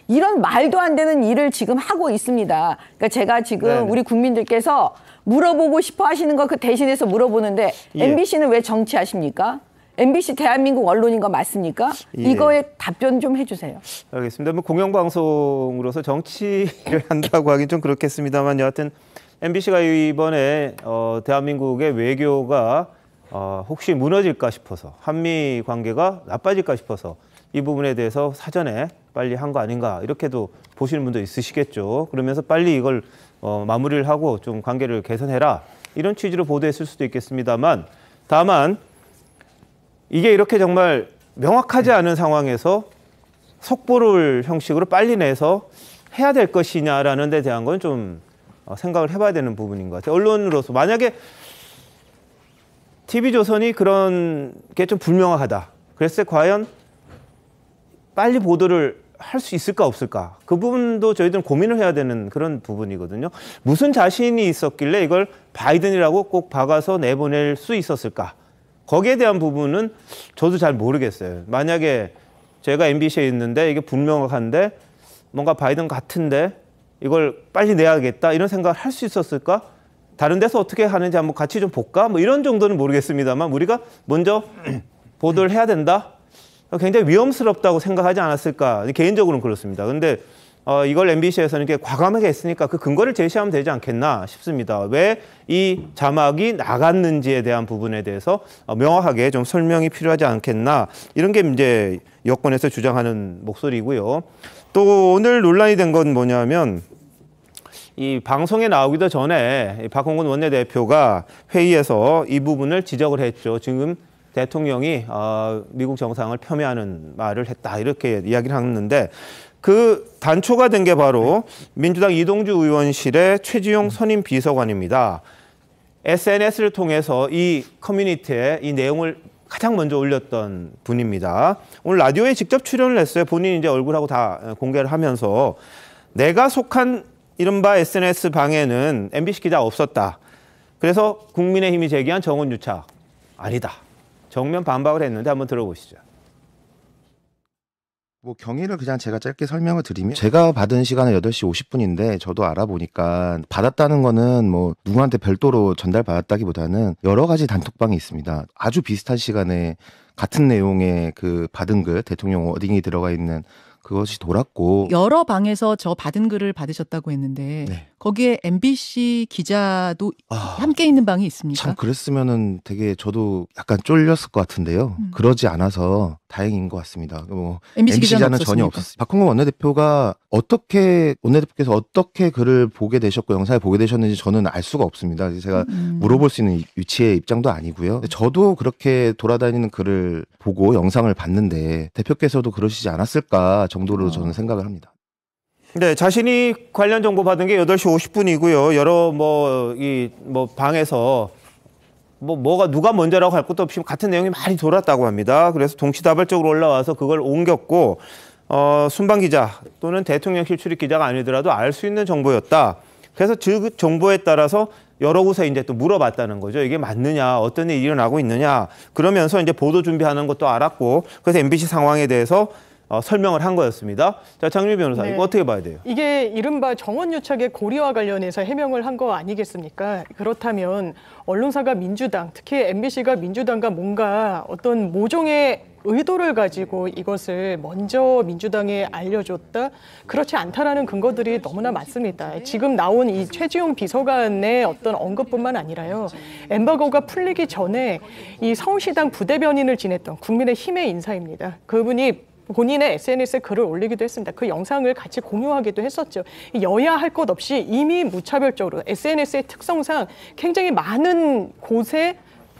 이런 말도 안 되는 일을 지금 하고 있습니다. 그러니까 제가 지금 네네. 우리 국민들께서 물어보고 싶어 하시는 거 그 대신해서 물어보는데 예. MBC는 왜 정치하십니까? MBC 대한민국 언론인 거 맞습니까? 예. 이거에 답변 좀 해주세요. 알겠습니다. 뭐 공영방송으로서 정치를 한다고 하긴 좀 그렇겠습니다만 여하튼 MBC가 이번에 대한민국의 외교가 혹시 무너질까 싶어서 한미 관계가 나빠질까 싶어서 이 부분에 대해서 사전에 빨리 한 거 아닌가 이렇게도 보시는 분도 있으시겠죠. 그러면서 빨리 이걸 마무리를 하고 좀 관계를 개선해라 이런 취지로 보도했을 수도 있겠습니다만 다만 이게 이렇게 정말 명확하지 않은 상황에서 속보를 형식으로 빨리 내서 해야 될 것이냐라는 데 대한 건 좀 생각을 해봐야 되는 부분인 것 같아요. 언론으로서 만약에 TV조선이 그런 게 좀 불명확하다. 그랬을 때 과연 빨리 보도를 할 수 있을까 없을까? 그 부분도 저희들은 고민을 해야 되는 그런 부분이거든요. 무슨 자신이 있었길래 이걸 바이든이라고 꼭 박아서 내보낼 수 있었을까? 거기에 대한 부분은 저도 잘 모르겠어요. 만약에 제가 MBC에 있는데 이게 불명확한데 뭔가 바이든 같은데 이걸 빨리 내야겠다 이런 생각을 할 수 있었을까? 다른 데서 어떻게 하는지 한번 같이 좀 볼까? 뭐 이런 정도는 모르겠습니다만 우리가 먼저 보도를 해야 된다? 굉장히 위험스럽다고 생각하지 않았을까? 개인적으로는 그렇습니다. 근데 이걸 MBC에서는 이렇게 과감하게 했으니까 그 근거를 제시하면 되지 않겠나 싶습니다. 왜 이 자막이 나갔는지에 대한 부분에 대해서 명확하게 좀 설명이 필요하지 않겠나 이런 게 이제 여권에서 주장하는 목소리고요. 또 오늘 논란이 된 건 뭐냐면 이 방송에 나오기도 전에 박홍근 원내대표가 회의에서 이 부분을 지적을 했죠. 지금 대통령이 미국 정상을 폄훼하는 말을 했다 이렇게 이야기를 하는데 그 단초가 된 게 바로 민주당 이동주 의원실의 최지용 선임 비서관입니다. SNS를 통해서 이 커뮤니티에 이 내용을 가장 먼저 올렸던 분입니다. 오늘 라디오에 직접 출연을 했어요. 본인이 이제 얼굴하고 다 공개를 하면서 내가 속한 이른바 SNS 방에는 MBC 기자가 없었다. 그래서 국민의힘이 제기한 정원 유착 아니다. 정면 반박을 했는데 한번 들어보시죠. 뭐 경위를 그냥 제가 짧게 설명을 드리면 제가 받은 시간은 8시 50분인데 저도 알아보니까 받았다는 거는 뭐 누구한테 별도로 전달받았다기보다는 여러 가지 단톡방이 있습니다. 아주 비슷한 시간에 같은 내용의 그 받은 글, 대통령 워딩이 들어가 있는 그것이 돌았고 여러 방에서 저 받은 글을 받으셨다고 했는데 네. 거기에 MBC 기자도 함께 있는 방이 있습니까? 참 그랬으면은 되게 저도 약간 쫄렸을 것 같은데요. 그러지 않아서 다행인 것 같습니다. 뭐 MBC 기자는 전혀 없었어요. 박홍근 원내대표께서 어떻게 글을 보게 되셨고 영상을 보게 되셨는지 저는 알 수가 없습니다. 제가 물어볼 수 있는 위치의 입장도 아니고요. 저도 그렇게 돌아다니는 글을 보고 영상을 봤는데 대표께서도 그러시지 않았을까 정도로 저는 생각을 합니다. 네, 자신이 관련 정보 받은 게 8시 50분이고요. 여러 방에서 뭐가 누가 먼저라고 할 것도 없이 같은 내용이 많이 돌았다고 합니다. 그래서 동시다발적으로 올라와서 그걸 옮겼고 순방 기자 또는 대통령실 출입 기자가 아니더라도 알 수 있는 정보였다. 그래서 그 정보에 따라서 여러 곳에 이제 또 물어봤다는 거죠. 이게 맞느냐, 어떤 일이 일어나고 있느냐. 그러면서 이제 보도 준비하는 것도 알았고, 그래서 MBC 상황에 대해서 설명을 한 거였습니다. 자, 장유미 변호사, 네. 이거 어떻게 봐야 돼요? 이게 이른바 정원유착의 고리와 관련해서 해명을 한 거 아니겠습니까? 그렇다면 언론사가 민주당, 특히 MBC가 민주당과 뭔가 어떤 모종의 의도를 가지고 이것을 먼저 민주당에 알려줬다? 그렇지 않다라는 근거들이 너무나 많습니다. 지금 나온 이 최지용 비서관의 어떤 언급뿐만 아니라요. 엠바고가 풀리기 전에 이 서울시당 부대변인을 지냈던 국민의힘의 인사입니다. 그분이 본인의 SNS에 글을 올리기도 했습니다. 그 영상을 같이 공유하기도 했었죠. 여야 할 것 없이 이미 무차별적으로 SNS의 특성상 굉장히 많은 곳에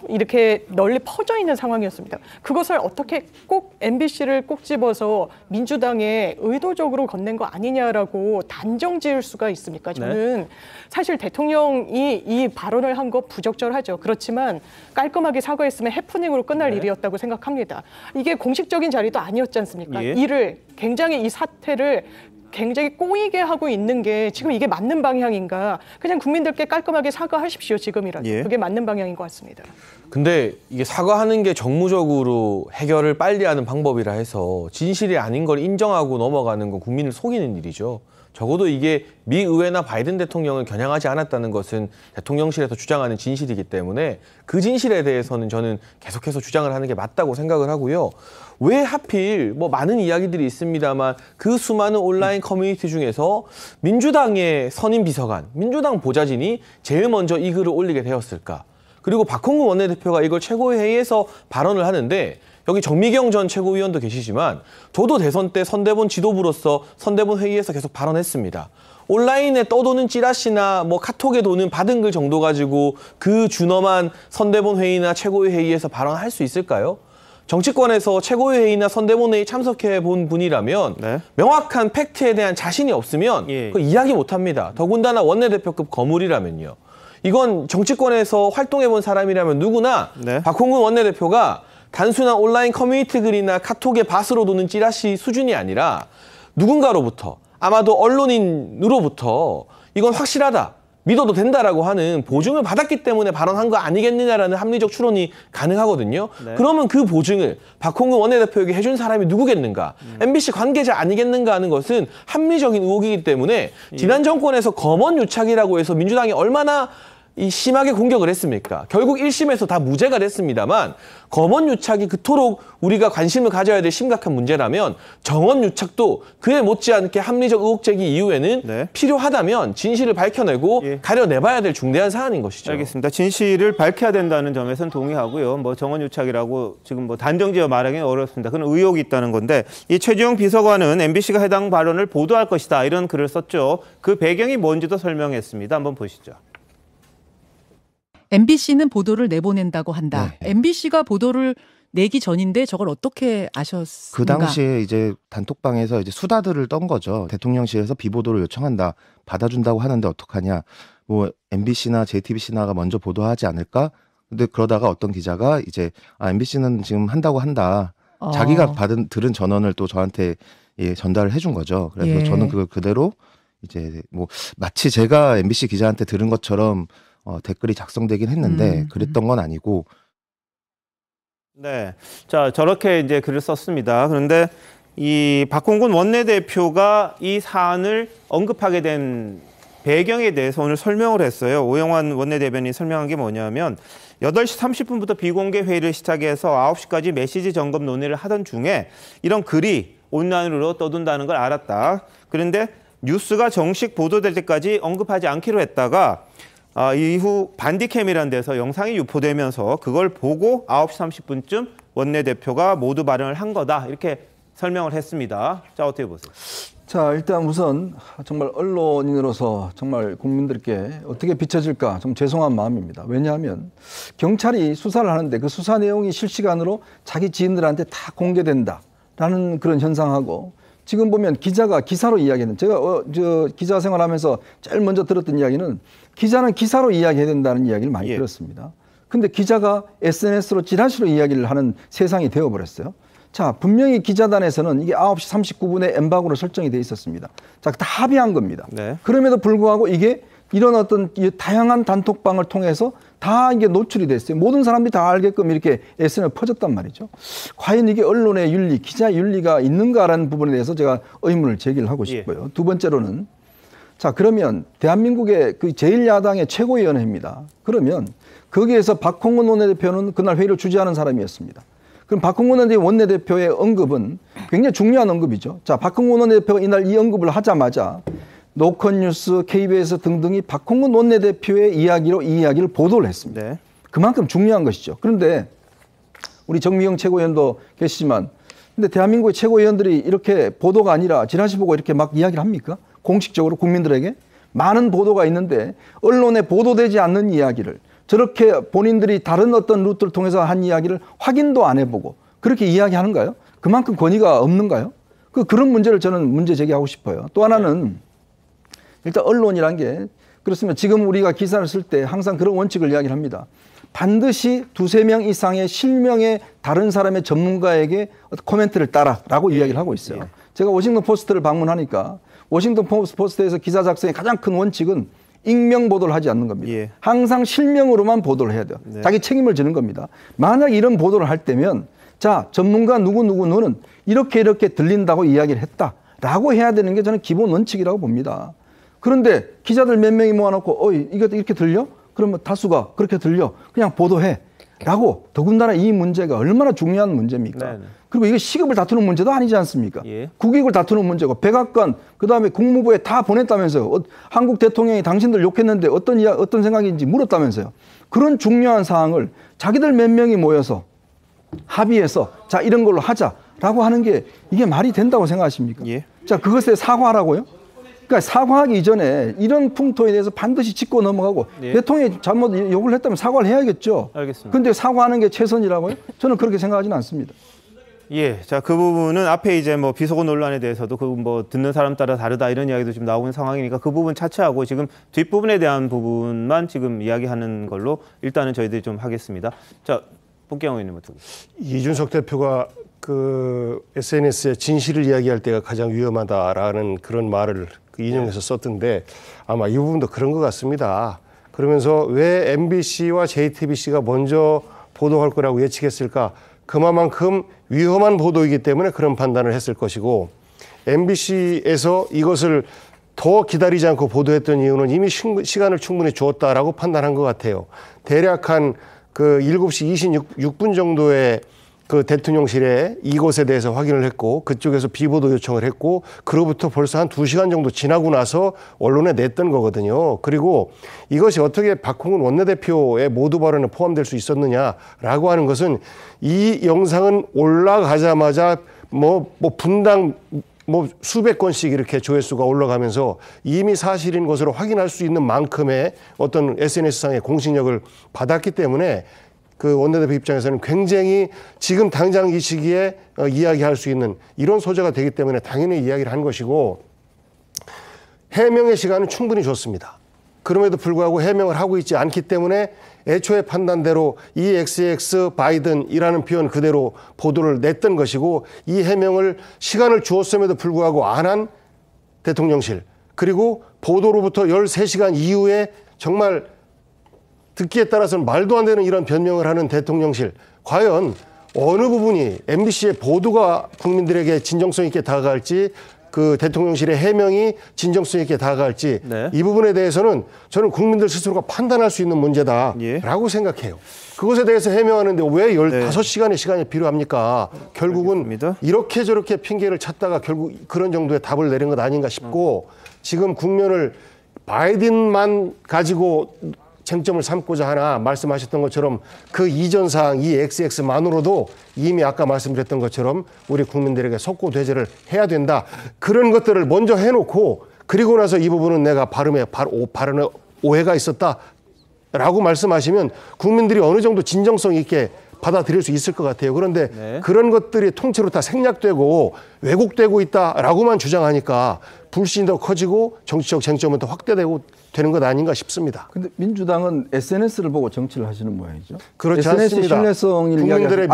이렇게 널리 퍼져 있는 상황이었습니다. 그것을 어떻게 꼭 MBC를 꼭 집어서 민주당에 의도적으로 건넨 거 아니냐라고 단정 지을 수가 있습니까? 저는 사실 대통령이 이 발언을 한 거 부적절하죠. 그렇지만 깔끔하게 사과했으면 해프닝으로 끝날 일이었다고 생각합니다. 이게 공식적인 자리도 아니었지 않습니까? 이를 굉장히 이 사태를 굉장히 꼬이게 하고 있는 게 지금 이게 맞는 방향인가? 그냥 국민들께 깔끔하게 사과하십시오, 지금이라도. 그게 맞는 방향인 것 같습니다. 근데 이게 사과하는 게 정무적으로 해결을 빨리 하는 방법이라 해서 진실이 아닌 걸 인정하고 넘어가는 건 국민을 속이는 일이죠. 적어도 이게 미 의회나 바이든 대통령을 겨냥하지 않았다는 것은 대통령실에서 주장하는 진실이기 때문에 그 진실에 대해서는 저는 계속해서 주장을 하는 게 맞다고 생각을 하고요. 왜 하필 뭐 많은 이야기들이 있습니다만 그 수많은 온라인 커뮤니티 중에서 민주당의 선임 비서관, 민주당 보좌진이 제일 먼저 이 글을 올리게 되었을까? 그리고 박홍근 원내대표가 이걸 최고회의에서 발언을 하는데 여기 정미경 전 최고위원도 계시지만 저도 대선 때 선대본 지도부로서 선대본 회의에서 계속 발언했습니다. 온라인에 떠도는 찌라시나 뭐 카톡에 도는 받은 글 정도 가지고 그 준엄한 선대본 회의나 최고위 회의에서 발언할 수 있을까요? 정치권에서 최고위 회의나 선대본 회의 참석해 본 분이라면 명확한 팩트에 대한 자신이 없으면 그거 이야기 못합니다. 더군다나 원내대표급 거물이라면요. 이건 정치권에서 활동해 본 사람이라면 누구나 박홍근 원내대표가 단순한 온라인 커뮤니티 글이나 카톡에 밭으로 도는 찌라시 수준이 아니라 누군가로부터 아마도 언론인으로부터 이건 확실하다, 믿어도 된다라고 하는 보증을 받았기 때문에 발언한 거 아니겠느냐라는 합리적 추론이 가능하거든요. 그러면 그 보증을 박홍근 원내대표에게 해준 사람이 누구겠는가? MBC 관계자 아니겠는가 하는 것은 합리적인 의혹이기 때문에 지난 정권에서 검언 유착이라고 해서 민주당이 얼마나 심하게 공격을 했습니까? 결국 1심에서 다 무죄가 됐습니다만 검언 유착이 그토록 우리가 관심을 가져야 될 심각한 문제라면 정언 유착도 그에 못지않게 합리적 의혹 제기 이후에는 필요하다면 진실을 밝혀내고 가려내봐야 될 중대한 사안인 것이죠. 알겠습니다. 진실을 밝혀야 된다는 점에서는 동의하고요. 뭐 정언 유착이라고 지금 뭐 단정지어 말하기는 어렵습니다. 그건 의혹이 있다는 건데 이 최지용 비서관은 MBC가 해당 발언을 보도할 것이다 이런 글을 썼죠. 그 배경이 뭔지도 설명했습니다. 한번 보시죠. MBC는 보도를 내보낸다고 한다. MBC가 보도를 내기 전인데 저걸 어떻게 아셨는가? 그 당시에 이제 단톡방에서 이제 수다들을 떤 거죠. 대통령실에서 비보도를 요청한다. 받아준다고 하는데 어떡하냐. 뭐 MBC나 JTBC나가 먼저 보도하지 않을까? 근데 그러다가 어떤 기자가 이제 MBC는 지금 한다고 한다. 자기가 들은 전언을 또 저한테 전달을 해준 거죠. 그래서 저는 그걸 그대로 이제 뭐 마치 제가 MBC 기자한테 들은 것처럼 댓글이 작성되긴 했는데 그랬던 건 아니고. 네, 자 저렇게 이제 글을 썼습니다. 그런데 이 박홍근 원내대표가 이 사안을 언급하게 된 배경에 대해서 오늘 설명을 했어요. 오영환 원내대변인이 설명한 게 뭐냐면 8시 30분부터 비공개 회의를 시작해서 9시까지 메시지 점검 논의를 하던 중에 이런 글이 온라인으로 떠돈다는 걸 알았다. 그런데 뉴스가 정식 보도될 때까지 언급하지 않기로 했다가 이후 반디캠이라는 데서 영상이 유포되면서 그걸 보고 9시 30분쯤 원내대표가 모두 발언을 한 거다. 이렇게 설명을 했습니다. 자, 어떻게 보세요? 자, 일단 우선 정말 언론인으로서 정말 국민들께 어떻게 비춰질까 좀 죄송한 마음입니다. 왜냐하면 경찰이 수사를 하는데 그 수사 내용이 실시간으로 자기 지인들한테 다 공개된다라는 그런 현상하고 지금 보면 기자가 기사로 이야기하는 제가 기자 생활하면서 제일 먼저 들었던 이야기는 기자는 기사로 이야기해야 된다는 이야기를 많이 들었습니다. 근데 기자가 SNS로 찌라시로 이야기를 하는 세상이 되어버렸어요. 자, 분명히 기자단에서는 이게 9시 39분에 엠바고로 설정이 돼 있었습니다. 자, 다 합의한 겁니다. 그럼에도 불구하고 이게 이런 어떤 다양한 단톡방을 통해서 다 이게 노출이 됐어요. 모든 사람들이 다 알게끔 이렇게 SNS에 퍼졌단 말이죠. 과연 이게 언론의 윤리, 기자 윤리가 있는가라는 부분에 대해서 제가 의문을 제기를 하고 싶고요. 두 번째로는 자, 그러면 대한민국의 그 제1야당의 최고위원회입니다. 그러면 거기에서 박홍근 원내대표는 그날 회의를 주재하는 사람이었습니다. 그럼 박홍근 원내대표의 언급은 굉장히 중요한 언급이죠. 자, 박홍근 원내대표가 이날 이 언급을 하자마자 노컷뉴스, KBS 등등이 박홍근 원내대표의 이야기로 이 이야기를 보도를 했습니다. 그만큼 중요한 것이죠. 그런데 우리 정미경 최고위원도 계시지만 근데 대한민국의 최고위원들이 이렇게 보도가 아니라 지라시 보고 이렇게 막 이야기를 합니까? 공식적으로 국민들에게 많은 보도가 있는데 언론에 보도되지 않는 이야기를 저렇게 본인들이 다른 어떤 루트를 통해서 한 이야기를 확인도 안 해보고 그렇게 이야기하는가요? 그만큼 권위가 없는가요? 그런 문제를 저는 문제 제기하고 싶어요. 또 하나는 일단 언론이란 게 그렇습니다. 지금 우리가 기사를 쓸 때 항상 그런 원칙을 이야기를 합니다. 반드시 2~3명 이상의 실명의 다른 사람의 전문가에게 코멘트를 따라라고 이야기를 하고 있어요. 제가 워싱턴 포스트를 방문하니까 워싱턴 포스트에서 기사 작성의 가장 큰 원칙은 익명 보도를 하지 않는 겁니다. 항상 실명으로만 보도를 해야 돼요. 자기 책임을 지는 겁니다. 만약 이런 보도를 할 때면 자, 전문가 누구누구는 이렇게 들린다고 이야기를 했다라고 해야 되는 게 저는 기본 원칙이라고 봅니다. 그런데 기자들 몇 명이 모아놓고 이거 이렇게 들려? 그러면 다수가 그렇게 들려. 그냥 보도해. 라고 더군다나 이 문제가 얼마나 중요한 문제입니까? 네네. 그리고 이게 시급을 다투는 문제도 아니지 않습니까? 국익을 다투는 문제고 백악관 그다음에 국무부에 다 보냈다면서요. 한국 대통령이 당신들 욕했는데 어떤 생각인지 물었다면서요. 그런 중요한 사항을 자기들 몇 명이 모여서 합의해서 자 이런 걸로 하자라고 하는 게 이게 말이 된다고 생각하십니까? 자 그것에 사과하라고요? 그러니까 사과하기 이전에 이런 풍토에 대해서 반드시 짚고 넘어가고 대통령이 잘못 욕을 했다면 사과를 해야겠죠. 알겠습니다. 그런데 사과하는 게 최선이라고요? 저는 그렇게 생각하지는 않습니다. 예, 자 그 부분은 앞에 이제 뭐 비속어 논란에 대해서도 그 뭐 듣는 사람 따라 다르다 이런 이야기도 지금 나오는 상황이니까 그 부분 차치하고 지금 뒷부분에 대한 부분만 지금 이야기하는 걸로 일단은 저희들이 좀 하겠습니다. 자, 본경 의원님부터. 이준석 대표가 그 SNS에 진실을 이야기할 때가 가장 위험하다라는 그런 말을 인용해서 썼던데 아마 이 부분도 그런 것 같습니다. 그러면서 왜 MBC와 JTBC가 먼저 보도할 거라고 예측했을까? 그만큼 위험한 보도이기 때문에 그런 판단을 했을 것이고 MBC에서 이것을 더 기다리지 않고 보도했던 이유는 이미 시간을 충분히 주었다라고 판단한 것 같아요. 대략 한 그 7시 26분 정도에 그 대통령실에 이것에 대해서 확인을 했고 그쪽에서 비보도 요청을 했고 그로부터 벌써 한 2시간 정도 지나고 나서 언론에 냈던 거거든요. 그리고 이것이 어떻게 박홍근 원내대표의 모두 발언에 포함될 수 있었느냐라고 하는 것은 이 영상은 올라가자마자 분당 수백 건씩 이렇게 조회수가 올라가면서 이미 사실인 것으로 확인할 수 있는 만큼의 어떤 SNS상의 공신력을 받았기 때문에 그 원내대표 입장에서는 굉장히 지금 당장 이 시기에 이야기할 수 있는 이런 소재가 되기 때문에 당연히 이야기를 한 것이고 해명의 시간은 충분히 줬습니다. 그럼에도 불구하고 해명을 하고 있지 않기 때문에 애초에 판단대로 이 XX 바이든이라는 표현 그대로 보도를 냈던 것이고 이 해명을 시간을 주었음에도 불구하고 안 한 대통령실 그리고 보도로부터 13시간 이후에 정말 듣기에 따라서는 말도 안 되는 이런 변명을 하는 대통령실 과연 어느 부분이 MBC의 보도가 국민들에게 진정성 있게 다가갈지 그 대통령실의 해명이 진정성 있게 다가갈지 이 부분에 대해서는 저는 국민들 스스로가 판단할 수 있는 문제다라고 생각해요. 그것에 대해서 해명하는데 왜 15시간의 시간이 필요합니까? 결국은 알겠습니다. 이렇게 저렇게 핑계를 찾다가 결국 그런 정도의 답을 내린 것 아닌가 싶고 지금 국면을 바이든만 가지고 쟁점을 삼고자 하나 말씀하셨던 것처럼 그 이전 사항 이 XX만으로도 이미 아까 말씀드렸던 것처럼 우리 국민들에게 속고대죄를 해야 된다. 그런 것들을 먼저 해놓고 그리고 나서 이 부분은 내가 발언에 오해가 있었다라고 말씀하시면 국민들이 어느 정도 진정성 있게 받아들일 수 있을 것 같아요. 그런데 그런 것들이 통째로 다 생략되고 왜곡되고 있다라고만 주장하니까 불신이 더 커지고 정치적 쟁점은 더 확대되고 되는 것 아닌가 싶습니다. 근데 민주당은 SNS를 보고 정치를 하시는 모양이죠. 그렇지 SNS 않습니다. 신뢰성을 국민들의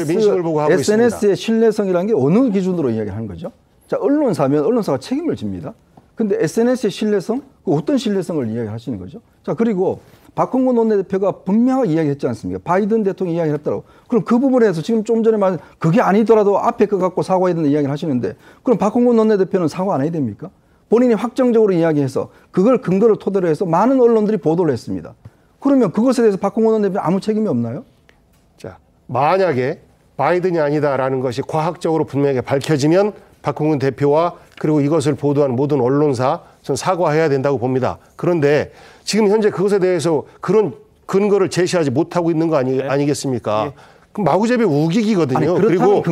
민심을 보고 하고 SNS의 있습니다. 신뢰성이라는 게 어느 기준으로 이야기하는 거죠? 자, 언론사면 언론사가 책임을 집니다. 근데 SNS의 신뢰성? 어떤 신뢰성을 이야기하시는 거죠? 자, 그리고 박홍근 원내대표가 분명하게 이야기했지 않습니까? 바이든 대통령이 이야기했다고. 그럼 그 부분에서 지금 좀 전에 말한 그게 아니더라도 앞에 거 갖고 사과해야 된다는 이야기를 하시는데 그럼 박홍근 원내대표는 사과 안 해야 됩니까? 본인이 확정적으로 이야기해서 그걸 근거를 토대로 해서 많은 언론들이 보도를 했습니다. 그러면 그것에 대해서 박홍근 원내대표 아무 책임이 없나요? 자, 만약에 바이든이 아니다라는 것이 과학적으로 분명하게 밝혀지면 박홍근 대표와 그리고 이것을 보도한 모든 언론사 전 사과해야 된다고 봅니다. 그런데 지금 현재 그것에 대해서 그런 근거를 제시하지 못하고 있는 거 아니겠습니까? 그럼 마구잡이 우기기거든요. 그리고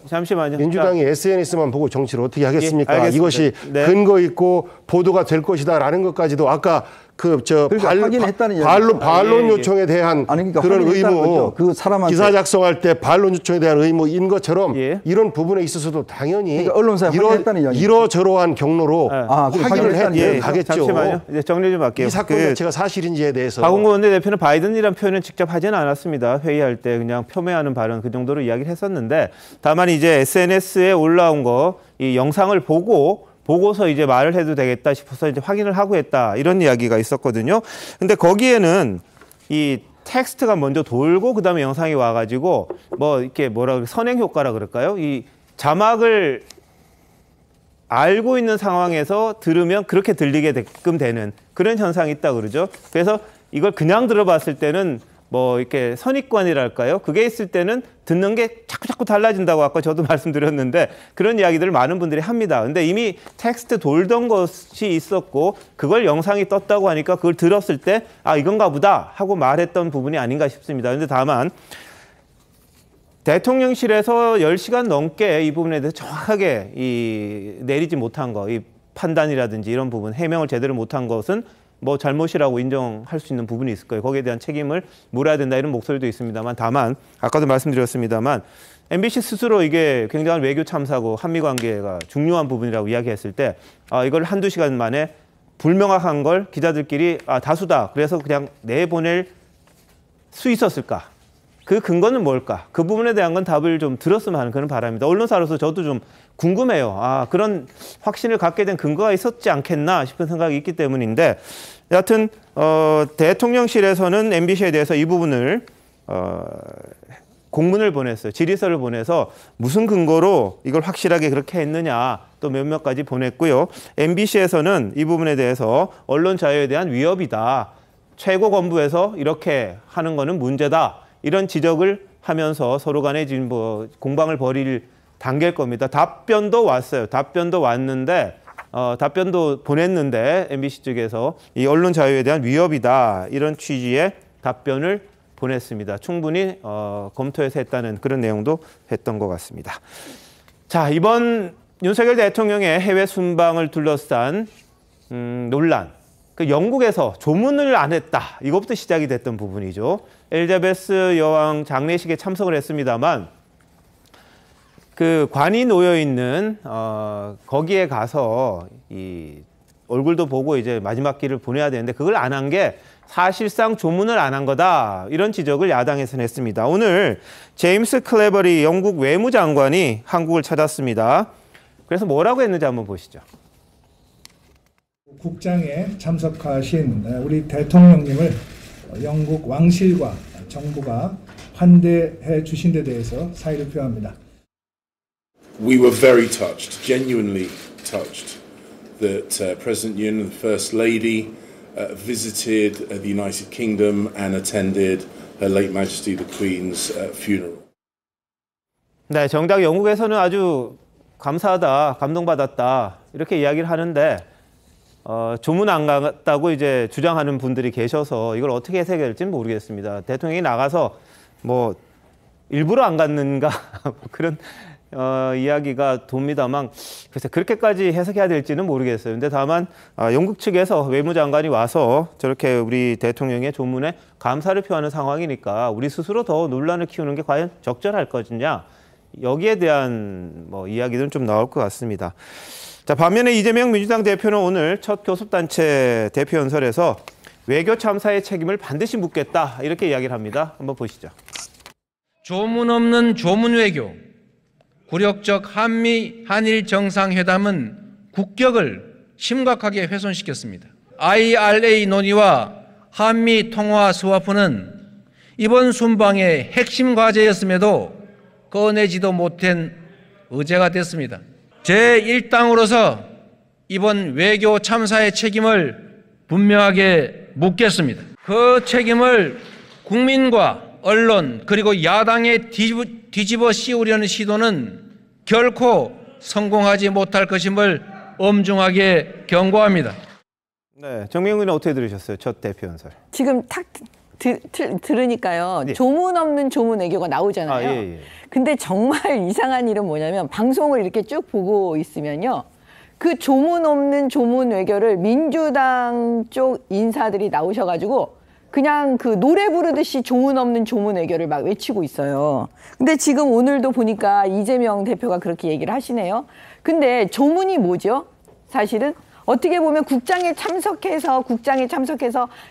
잠시만요. 민주당이 SNS만 보고 정치를 어떻게 하겠습니까? 이것이 근거 있고 보도가 될 것이다라는 것까지도 아까 확인했다는 반론 요청에 대한 그런 의무, 그 사람한테 기사 작성할 때 반론 요청에 대한 의무인 것처럼 이런 부분에 있어서도 당연히 언론사에 확인했다는 이야기. 이러저러한 경로로 확인을 해 가겠죠. 잠시만요. 이제 정리 좀 할게요. 이 사건 자체가 사실인지에 대해서 박홍근 원내대표는 바이든이라는 표현은 직접 하지는 않았습니다. 회의할 때 그냥 폄훼하는 발언 그 정도로 이야기를 했었는데 다만 이제 SNS에 올라온 거 이 영상을 보고서 이제 말을 해도 되겠다 싶어서 이제 확인을 하고 했다 이런 이야기가 있었거든요. 근데 거기에는 이 텍스트가 먼저 돌고 그다음에 영상이 와가지고 뭐 이렇게 선행 효과라 그럴까요? 이 자막을 알고 있는 상황에서 들으면 그렇게 들리게끔 되는 그런 현상이 있다 그러죠. 그래서 이걸 그냥 들어봤을 때는 뭐 이렇게 선입관이랄까요? 그게 있을 때는 듣는 게 자꾸 달라진다고 아까 저도 말씀드렸는데 그런 이야기들을 많은 분들이 합니다. 근데 이미 텍스트 돌던 것이 있었고 그걸 영상이 떴다고 하니까 그걸 들었을 때 아 이건가 보다 하고 말했던 부분이 아닌가 싶습니다. 근데 다만 대통령실에서 10시간 넘게 이 부분에 대해서 정확하게 내리지 못한 거, 이 판단이라든지 이런 부분, 해명을 제대로 못한 것은 뭐 잘못이라고 인정할 수 있는 부분이 있을 거예요. 거기에 대한 책임을 물어야 된다 이런 목소리도 있습니다만 다만 아까도 말씀드렸습니다만 MBC 스스로 이게 굉장한 외교 참사고 한미 관계가 중요한 부분이라고 이야기했을 때 이걸 한두 시간 만에 불명확한 걸 기자들끼리 다수다. 그래서 그냥 내보낼 수 있었을까? 그 근거는 뭘까? 그 부분에 대한 건 답을 좀 들었으면 하는 그런 바람입니다. 언론사로서 저도 좀 궁금해요. 그런 확신을 갖게 된 근거가 있었지 않겠나 싶은 생각이 있기 때문인데 여하튼 대통령실에서는 MBC에 대해서 이 부분을 공문을 보냈어요. 질의서를 보내서 무슨 근거로 이걸 확실하게 그렇게 했느냐 또 몇몇 가지 보냈고요. MBC에서는 이 부분에 대해서 언론 자유에 대한 위협이다. 최고 권부에서 이렇게 하는 거는 문제다. 이런 지적을 하면서 서로 간에 지금 공방을 벌일 단계일 겁니다. 답변도 왔어요. 답변도 왔는데 답변도 보냈는데 MBC 측에서 이 언론 자유에 대한 위협이다. 이런 취지의 답변을 보냈습니다. 충분히 검토해서 했다는 그런 내용도 했던 것 같습니다. 자, 이번 윤석열 대통령의 해외 순방을 둘러싼 논란. 그 영국에서 조문을 안 했다. 이것부터 시작이 됐던 부분이죠. 엘리자베스 여왕 장례식에 참석을 했습니다만 그 관이 놓여 있는 거기에 가서 이 얼굴도 보고 이제 마지막 길을 보내야 되는데 그걸 안 한 게 사실상 조문을 안 한 거다. 이런 지적을 야당에서는 했습니다. 오늘 제임스 클레버리 영국 외무장관이 한국을 찾았습니다. 그래서 뭐라고 했는지 한번 보시죠. 국장에 참석하신 우리 대통령님을 영국 왕실과 정부가 환대해 주신 데 대해서 사의를 표합니다. We were very touched, genuinely touched, that President Yoon and the First Lady visited the United Kingdom and attended Her Late Majesty the Queen's funeral. 네, 정작 영국에서는 아주 감사하다, 감동받았다 이렇게 이야기를 하는데 조문 안 갔다고 이제 주장하는 분들이 계셔서 이걸 어떻게 해석해야 될지는 모르겠습니다. 대통령이 나가서 뭐 일부러 안 갔는가 그런 이야기가 돕니다만 글쎄 그렇게까지 해석해야 될지는 모르겠어요. 근데 다만 영국 측에서 외무장관이 와서 저렇게 우리 대통령의 조문에 감사를 표하는 상황이니까 우리 스스로 더 논란을 키우는 게 과연 적절할 것이냐 여기에 대한 뭐 이야기들은 좀 나올 것 같습니다. 자, 반면에 이재명 민주당 대표는 오늘 첫 교섭단체 대표 연설에서 외교 참사의 책임을 반드시 묻겠다 이렇게 이야기를 합니다. 한번 보시죠. 조문 없는 조문 외교, 굴욕적 한일 정상회담은 국격을 심각하게 훼손시켰습니다. IRA 논의와 한미 통화 스와프는 이번 순방의 핵심 과제였음에도 꺼내지도 못한 의제가 됐습니다. 제1당으로서 이번 외교 참사의 책임을 분명하게 묻겠습니다. 그 책임을 국민과 언론 그리고 야당에 뒤집어 씌우려는 시도는 결코 성공하지 못할 것임을 엄중하게 경고합니다. 네, 정명훈 의원은 어떻게 들으셨어요? 첫 대표 연설. 지금 탁 들으니까요. 예. 조문 없는 조문 외교가 나오잖아요. 예. 근데 정말 이상한 일은 뭐냐면 방송을 이렇게 쭉 보고 있으면요. 그 조문 없는 조문 외교를 민주당 쪽 인사들이 나오셔가지고 그냥 그 노래 부르듯이 조문 없는 조문 외교를 막 외치고 있어요. 근데 지금 오늘도 보니까 이재명 대표가 그렇게 얘기를 하시네요. 근데 조문이 뭐죠? 사실은 어떻게 보면 국장에 참석해서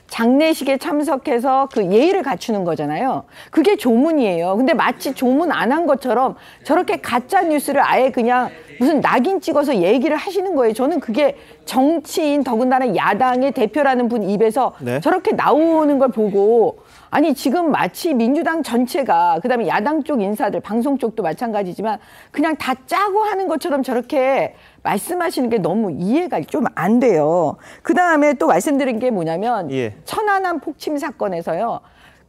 장례식에 참석해서 그 예의를 갖추는 거잖아요. 그게 조문이에요. 근데 마치 조문 안 한 것처럼 저렇게 가짜 뉴스를 아예 그냥 무슨 낙인 찍어서 얘기를 하시는 거예요. 저는 그게 정치인 더군다나 야당의 대표라는 분 입에서 저렇게 나오는 걸 보고 아니 지금 마치 민주당 전체가 그다음에 야당 쪽 인사들 방송 쪽도 마찬가지지만 그냥 다 짜고 하는 것처럼 저렇게 말씀하시는 게 너무 이해가 좀 안 돼요. 그다음에 또 말씀드린 게 뭐냐면 천안함 폭침 사건에서요.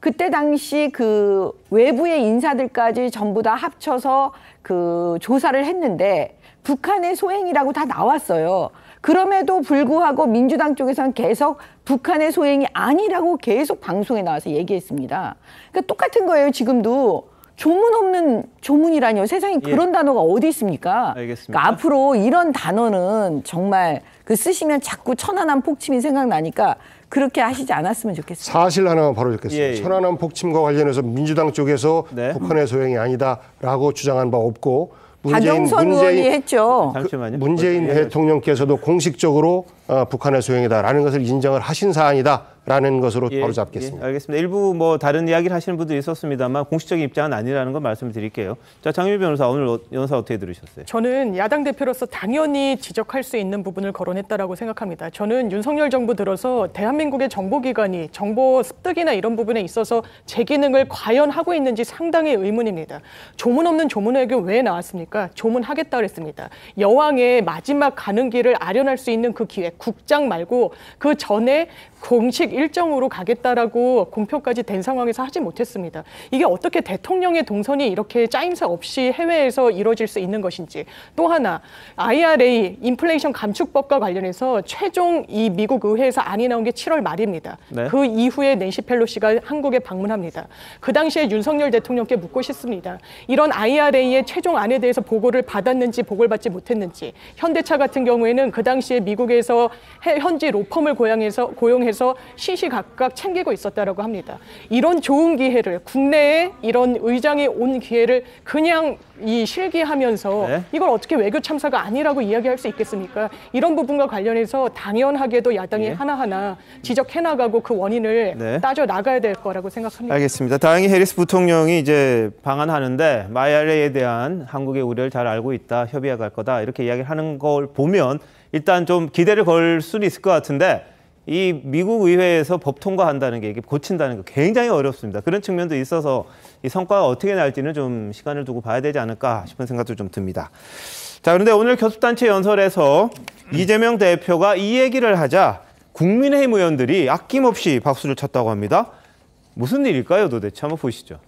그때 당시 그 외부의 인사들까지 전부 다 합쳐서 그 조사를 했는데 북한의 소행이라고 다 나왔어요. 그럼에도 불구하고 민주당 쪽에서는 계속 북한의 소행이 아니라고 계속 방송에 나와서 얘기했습니다. 그러니까 똑같은 거예요. 지금도 조문 없는 조문이라니요. 세상에 그런 단어가 어디 있습니까? 알겠습니다. 그러니까 앞으로 이런 단어는 정말 그 쓰시면 자꾸 천안함 폭침이 생각나니까 그렇게 하시지 않았으면 좋겠습니다. 사실 하나만 바로 듣겠습니다. 천안함 폭침과 관련해서 민주당 쪽에서 북한의 소행이 아니다라고 주장한 바 없고 박영선 의원이 했죠. 잠시만요. 문재인 대통령께서도 공식적으로 북한의 소행이다라는 것을 인정을 하신 사안이다라는 것으로 바로 잡겠습니다. 알겠습니다. 일부 뭐 다른 이야기를 하시는 분도 있었습니다만 공식적인 입장은 아니라는 걸 말씀을 드릴게요. 자, 장유미 변호사 오늘 연사 어떻게 들으셨어요? 저는 야당 대표로서 당연히 지적할 수 있는 부분을 거론했다라고 생각합니다. 저는 윤석열 정부 들어서 대한민국의 정보기관이 정보 습득이나 이런 부분에 있어서 제 기능을 과연 하고 있는지 상당히 의문입니다. 조문 없는 조문 외교 왜 나왔습니까? 조문하겠다 그랬습니다. 여왕의 마지막 가는 길을 아련할 수 있는 그 기회, 국장 말고 그 전에 공식 일정으로 가겠다라고 공표까지 된 상황에서 하지 못했습니다. 이게 어떻게 대통령의 동선이 이렇게 짜임새 없이 해외에서 이루어질 수 있는 것인지. 또 하나 IRA 인플레이션 감축법과 관련해서 최종 이 미국 의회에서 안이 나온 게 7월 말입니다. 그 이후에 낸시 펠로시가 한국에 방문합니다. 그 당시에 윤석열 대통령께 묻고 싶습니다. 이런 IRA의 최종 안에 대해서 보고를 받았는지 보고를 받지 못했는지. 현대차 같은 경우에는 그 당시에 미국에서 현지 로펌을 고용해서 시시각각 챙기고 있었다라고 합니다. 이런 좋은 기회를 국내에 이런 의장이 온 기회를 그냥 이 실기하면서 이걸 어떻게 외교 참사가 아니라고 이야기할 수 있겠습니까? 이런 부분과 관련해서 당연하게도 야당이 하나하나 지적해 나가고 그 원인을 따져 나가야 될 거라고 생각합니다. 알겠습니다. 다행히 해리스 부통령이 이제 방한하는데 IRA에 대한 한국의 우려를 잘 알고 있다, 협의해 갈 거다 이렇게 이야기를 하는 걸 보면 일단 좀 기대를 걸 수는 있을 것 같은데 이 미국 의회에서 법 통과한다는 게 이게 고친다는 게 굉장히 어렵습니다. 그런 측면도 있어서 이 성과가 어떻게 날지는 좀 시간을 두고 봐야 되지 않을까 싶은 생각도 좀 듭니다. 자, 그런데 오늘 교섭단체 연설에서 이재명 대표가 이 얘기를 하자 국민의힘 의원들이 아낌없이 박수를 쳤다고 합니다. 무슨 일일까요, 도대체? 한번 보시죠.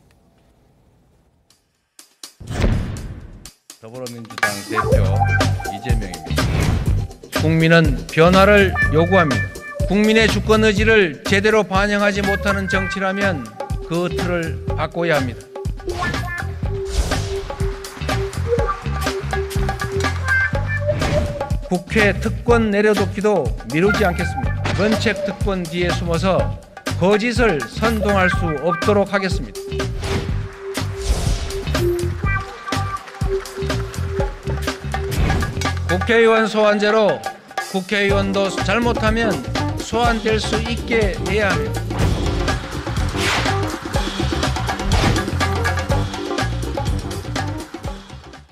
더불어민주당 대표 이재명입니다. 국민은 변화를 요구합니다. 국민의 주권 의지를 제대로 반영하지 못하는 정치라면 그 틀을 바꿔야 합니다. 국회 특권 내려놓기도 미루지 않겠습니다. 면책 특권 뒤에 숨어서 거짓을 선동할 수 없도록 하겠습니다. 국회의원 소환제로 국회의원도 잘못하면 소환될 수 있게 해야 합니다.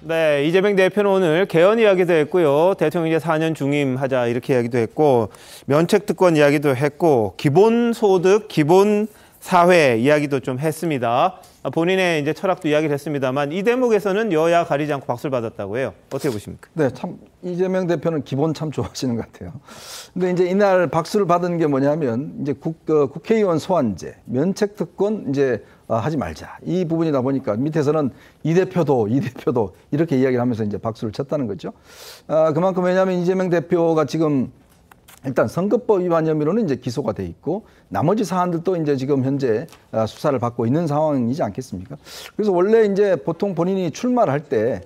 네, 이재명 대표는 오늘 개헌 이야기도 했고요. 대통령 이제 4년 중임하자 이렇게 이야기도 했고 면책특권 이야기도 했고 기본소득, 기본사회 이야기도 좀 했습니다. 본인의 이제 철학도 이야기를 했습니다만 이 대목에서는 여야 가리지 않고 박수를 받았다고 해요. 어떻게 보십니까? 네, 참 이재명 대표는 기본 참 좋아하시는 것 같아요. 근데 이제 이날 박수를 받은 게 뭐냐면 이제 국회의원 소환제, 면책특권 이제 하지 말자 이 부분이다 보니까 밑에서는 이 대표도 이렇게 이야기를 하면서 이제 박수를 쳤다는 거죠. 그만큼 왜냐하면 이재명 대표가 지금 일단 선거법 위반 혐의로는 이제 기소가 돼 있고 나머지 사안들도 이제 지금 현재 수사를 받고 있는 상황이지 않겠습니까? 그래서 원래 이제 보통 본인이 출마를 할 때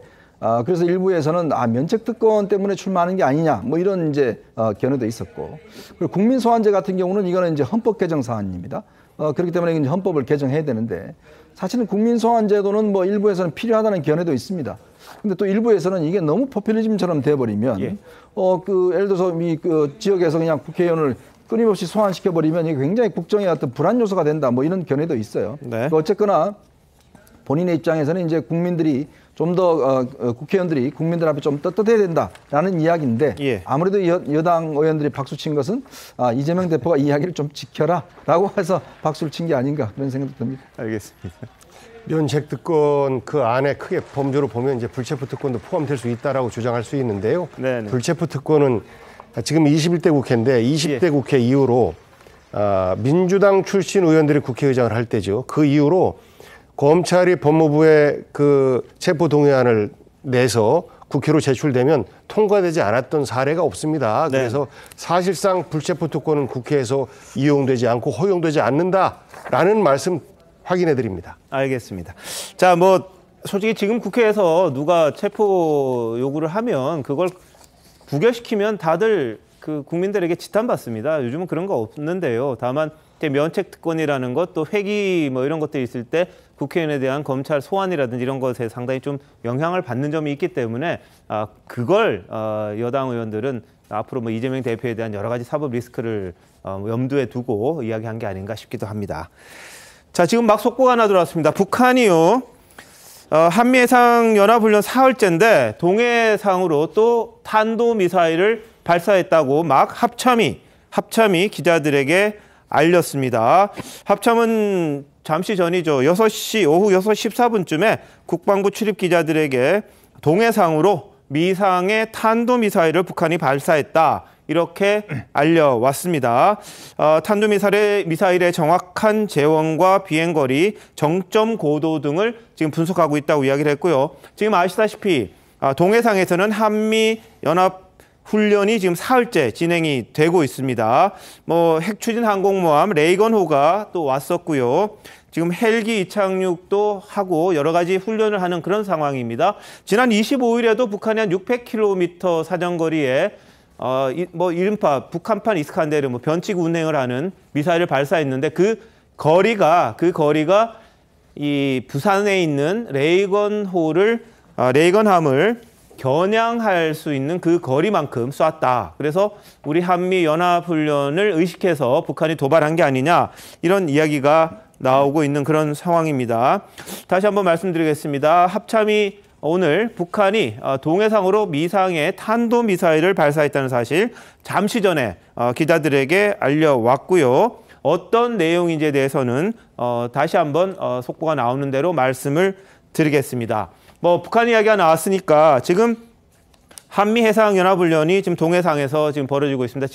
그래서 일부에서는 면책특권 때문에 출마하는 게 아니냐 뭐 이런 이제 견해도 있었고, 그리고 국민소환제 같은 경우는 이거는 이제 헌법 개정 사안입니다. 그렇기 때문에 이제 헌법을 개정해야 되는데, 사실은 국민소환제도는 뭐 일부에서는 필요하다는 견해도 있습니다. 근데 또 일부에서는 이게 너무 포퓰리즘처럼 돼버리면 예를 들어서 그 지역에서 그냥 국회의원을 끊임없이 소환시켜버리면 이게 굉장히 국정의 어떤 불안 요소가 된다 뭐 이런 견해도 있어요. 네. 어쨌거나 본인의 입장에서는 이제 국민들이 좀 더 국회의원들이 국민들 앞에 좀 떳떳해야 된다라는 이야기인데 아무래도 여당 의원들이 박수 친 것은 이재명 대표가 이 이야기를 좀 지켜라라고 해서 박수를 친 게 아닌가 그런 생각도 듭니다. 알겠습니다. 면책특권 그 안에 크게 범주로 보면 이제 불체포특권도 포함될 수 있다라고 주장할 수 있는데요. 네네. 불체포특권은 지금 21대 국회인데 20대 국회 이후로 민주당 출신 의원들이 국회의장을 할 때죠. 그 이후로 검찰이 법무부에 그 체포동의안을 내서 국회로 제출되면 통과되지 않았던 사례가 없습니다. 네. 그래서 사실상 불체포특권은 국회에서 이용되지 않고 허용되지 않는다라는 말씀 확인해 드립니다. 알겠습니다. 자, 뭐 솔직히 지금 국회에서 누가 체포 요구를 하면 그걸 부결시키면 다들 그 국민들에게 지탄받습니다. 요즘은 그런 거 없는데요. 다만 면책특권이라는 것, 또 회기 뭐 이런 것들이 있을 때 국회의원에 대한 검찰 소환이라든지 이런 것에 상당히 좀 영향을 받는 점이 있기 때문에 그걸 여당 의원들은 앞으로 뭐 이재명 대표에 대한 여러 가지 사법 리스크를 염두에 두고 이야기한 게 아닌가 싶기도 합니다. 자, 지금 막 속보가 하나 들어왔습니다. 북한이요. 한미해상연합훈련 사흘째인데 동해상으로 또 탄도미사일을 발사했다고 막 합참이 기자들에게 알렸습니다. 합참은 잠시 전이죠. 오후 6시 14분쯤에 국방부 출입 기자들에게 동해상으로 미상의 탄도미사일을 북한이 발사했다. 이렇게 알려왔습니다. 탄도미사일의 정확한 재원과 비행거리, 정점 고도 등을 지금 분석하고 있다고 이야기를 했고요. 지금 아시다시피 동해상에서는 한미연합 훈련이 지금 사흘째 진행이 되고 있습니다. 뭐 핵추진 항공모함 레이건호가 또 왔었고요. 지금 헬기 이착륙도 하고 여러 가지 훈련을 하는 그런 상황입니다. 지난 25일에도 북한이 한 600km 사정거리에 뭐 이른바 북한판 이스칸데르 뭐 변칙 운행을 하는 미사일을 발사했는데 그 거리가 이 부산에 있는 레이건함을 겨냥할 수 있는 그 거리만큼 쐈다. 그래서 우리 한미 연합훈련을 의식해서 북한이 도발한 게 아니냐 이런 이야기가 나오고 있는 그런 상황입니다. 다시 한번 말씀드리겠습니다. 합참이 오늘 북한이 동해상으로 미상의 탄도미사일을 발사했다는 사실 잠시 전에 기자들에게 알려왔고요. 어떤 내용인지에 대해서는 다시 한번 속보가 나오는 대로 말씀을 드리겠습니다. 뭐 북한 이야기가 나왔으니까 지금 한미해상연합훈련이 지금 동해상에서 지금 벌어지고 있습니다.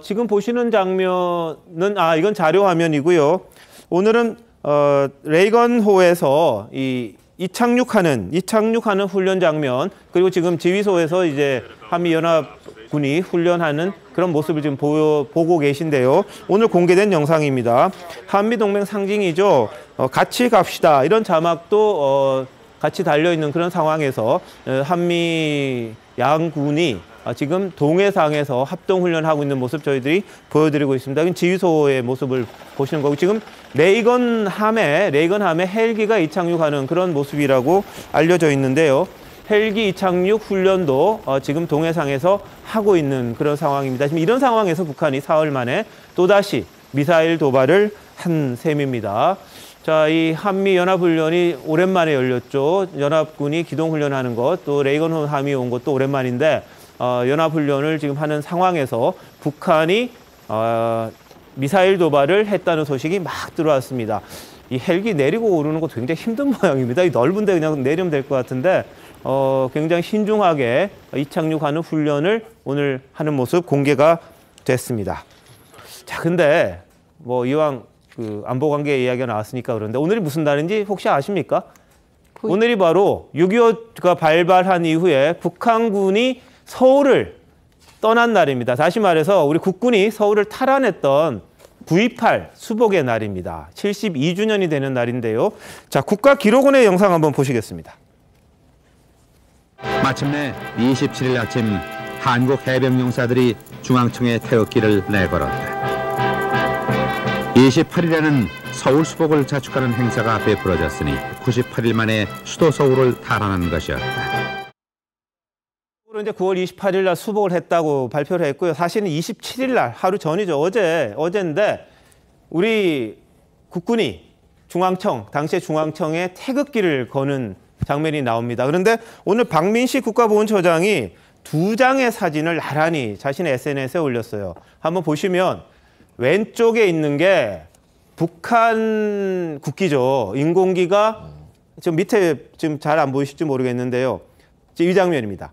지금 보시는 장면은 이건 자료 화면이고요. 오늘은 레이건호에서 이착륙하는 훈련 장면, 그리고 지금 지휘소에서 이제 한미연합군이 훈련하는 그런 모습을 지금 보고 계신데요. 오늘 공개된 영상입니다. 한미동맹 상징이죠. 같이 갑시다. 이런 자막도 같이 달려있는 그런 상황에서 한미 양군이 지금 동해상에서 합동훈련하고 있는 모습 저희들이 보여드리고 있습니다. 지휘소의 모습을 보시는 거고, 지금 레이건함에 헬기가 이착륙하는 그런 모습이라고 알려져 있는데요. 헬기 이착륙 훈련도 지금 동해상에서 하고 있는 그런 상황입니다. 지금 이런 상황에서 북한이 사흘 만에 또다시 미사일 도발을 한 셈입니다. 자, 이 한미연합훈련이 오랜만에 열렸죠. 연합군이 기동훈련하는 것, 또 레이건함이 온 것도 오랜만인데 연합훈련을 지금 하는 상황에서 북한이 미사일 도발을 했다는 소식이 막 들어왔습니다. 이 헬기 내리고 오르는 거 굉장히 힘든 모양입니다. 이 넓은 데 그냥 내리면 될 것 같은데 굉장히 신중하게 이착륙하는 훈련을 오늘 하는 모습 공개가 됐습니다. 자, 근데 뭐 이왕 그 안보관계 이야기가 나왔으니까 그런데 오늘이 무슨 날인지 혹시 아십니까? 오늘이 바로 6.25가 발발한 이후에 북한군이 서울을 떠난 날입니다. 다시 말해서 우리 국군이 서울을 탈환했던 9.28 수복의 날입니다. 72주년이 되는 날인데요. 자, 국가기록원의 영상 한번 보시겠습니다. 마침내 27일 아침 한국 해병용사들이 중앙청에 태극기를 내걸었다. 28일에는 서울 수복을 자축하는 행사가 베풀어졌으니 98일 만에 수도 서울을 탈환한 것이었다. 이제 9월 28일 날 수복을 했다고 발표를 했고요. 사실은 27일 날 하루 전이죠. 어제인데 우리 국군이 당시에 중앙청에 태극기를 거는 장면이 나옵니다. 그런데 오늘 박민식 국가보훈처장이 2장의 사진을 나란히 자신의 SNS에 올렸어요. 한번 보시면 왼쪽에 있는 게 북한 국기죠. 인공기가 좀 밑에 지금 잘 안 보이실지 모르겠는데요. 이 장면입니다.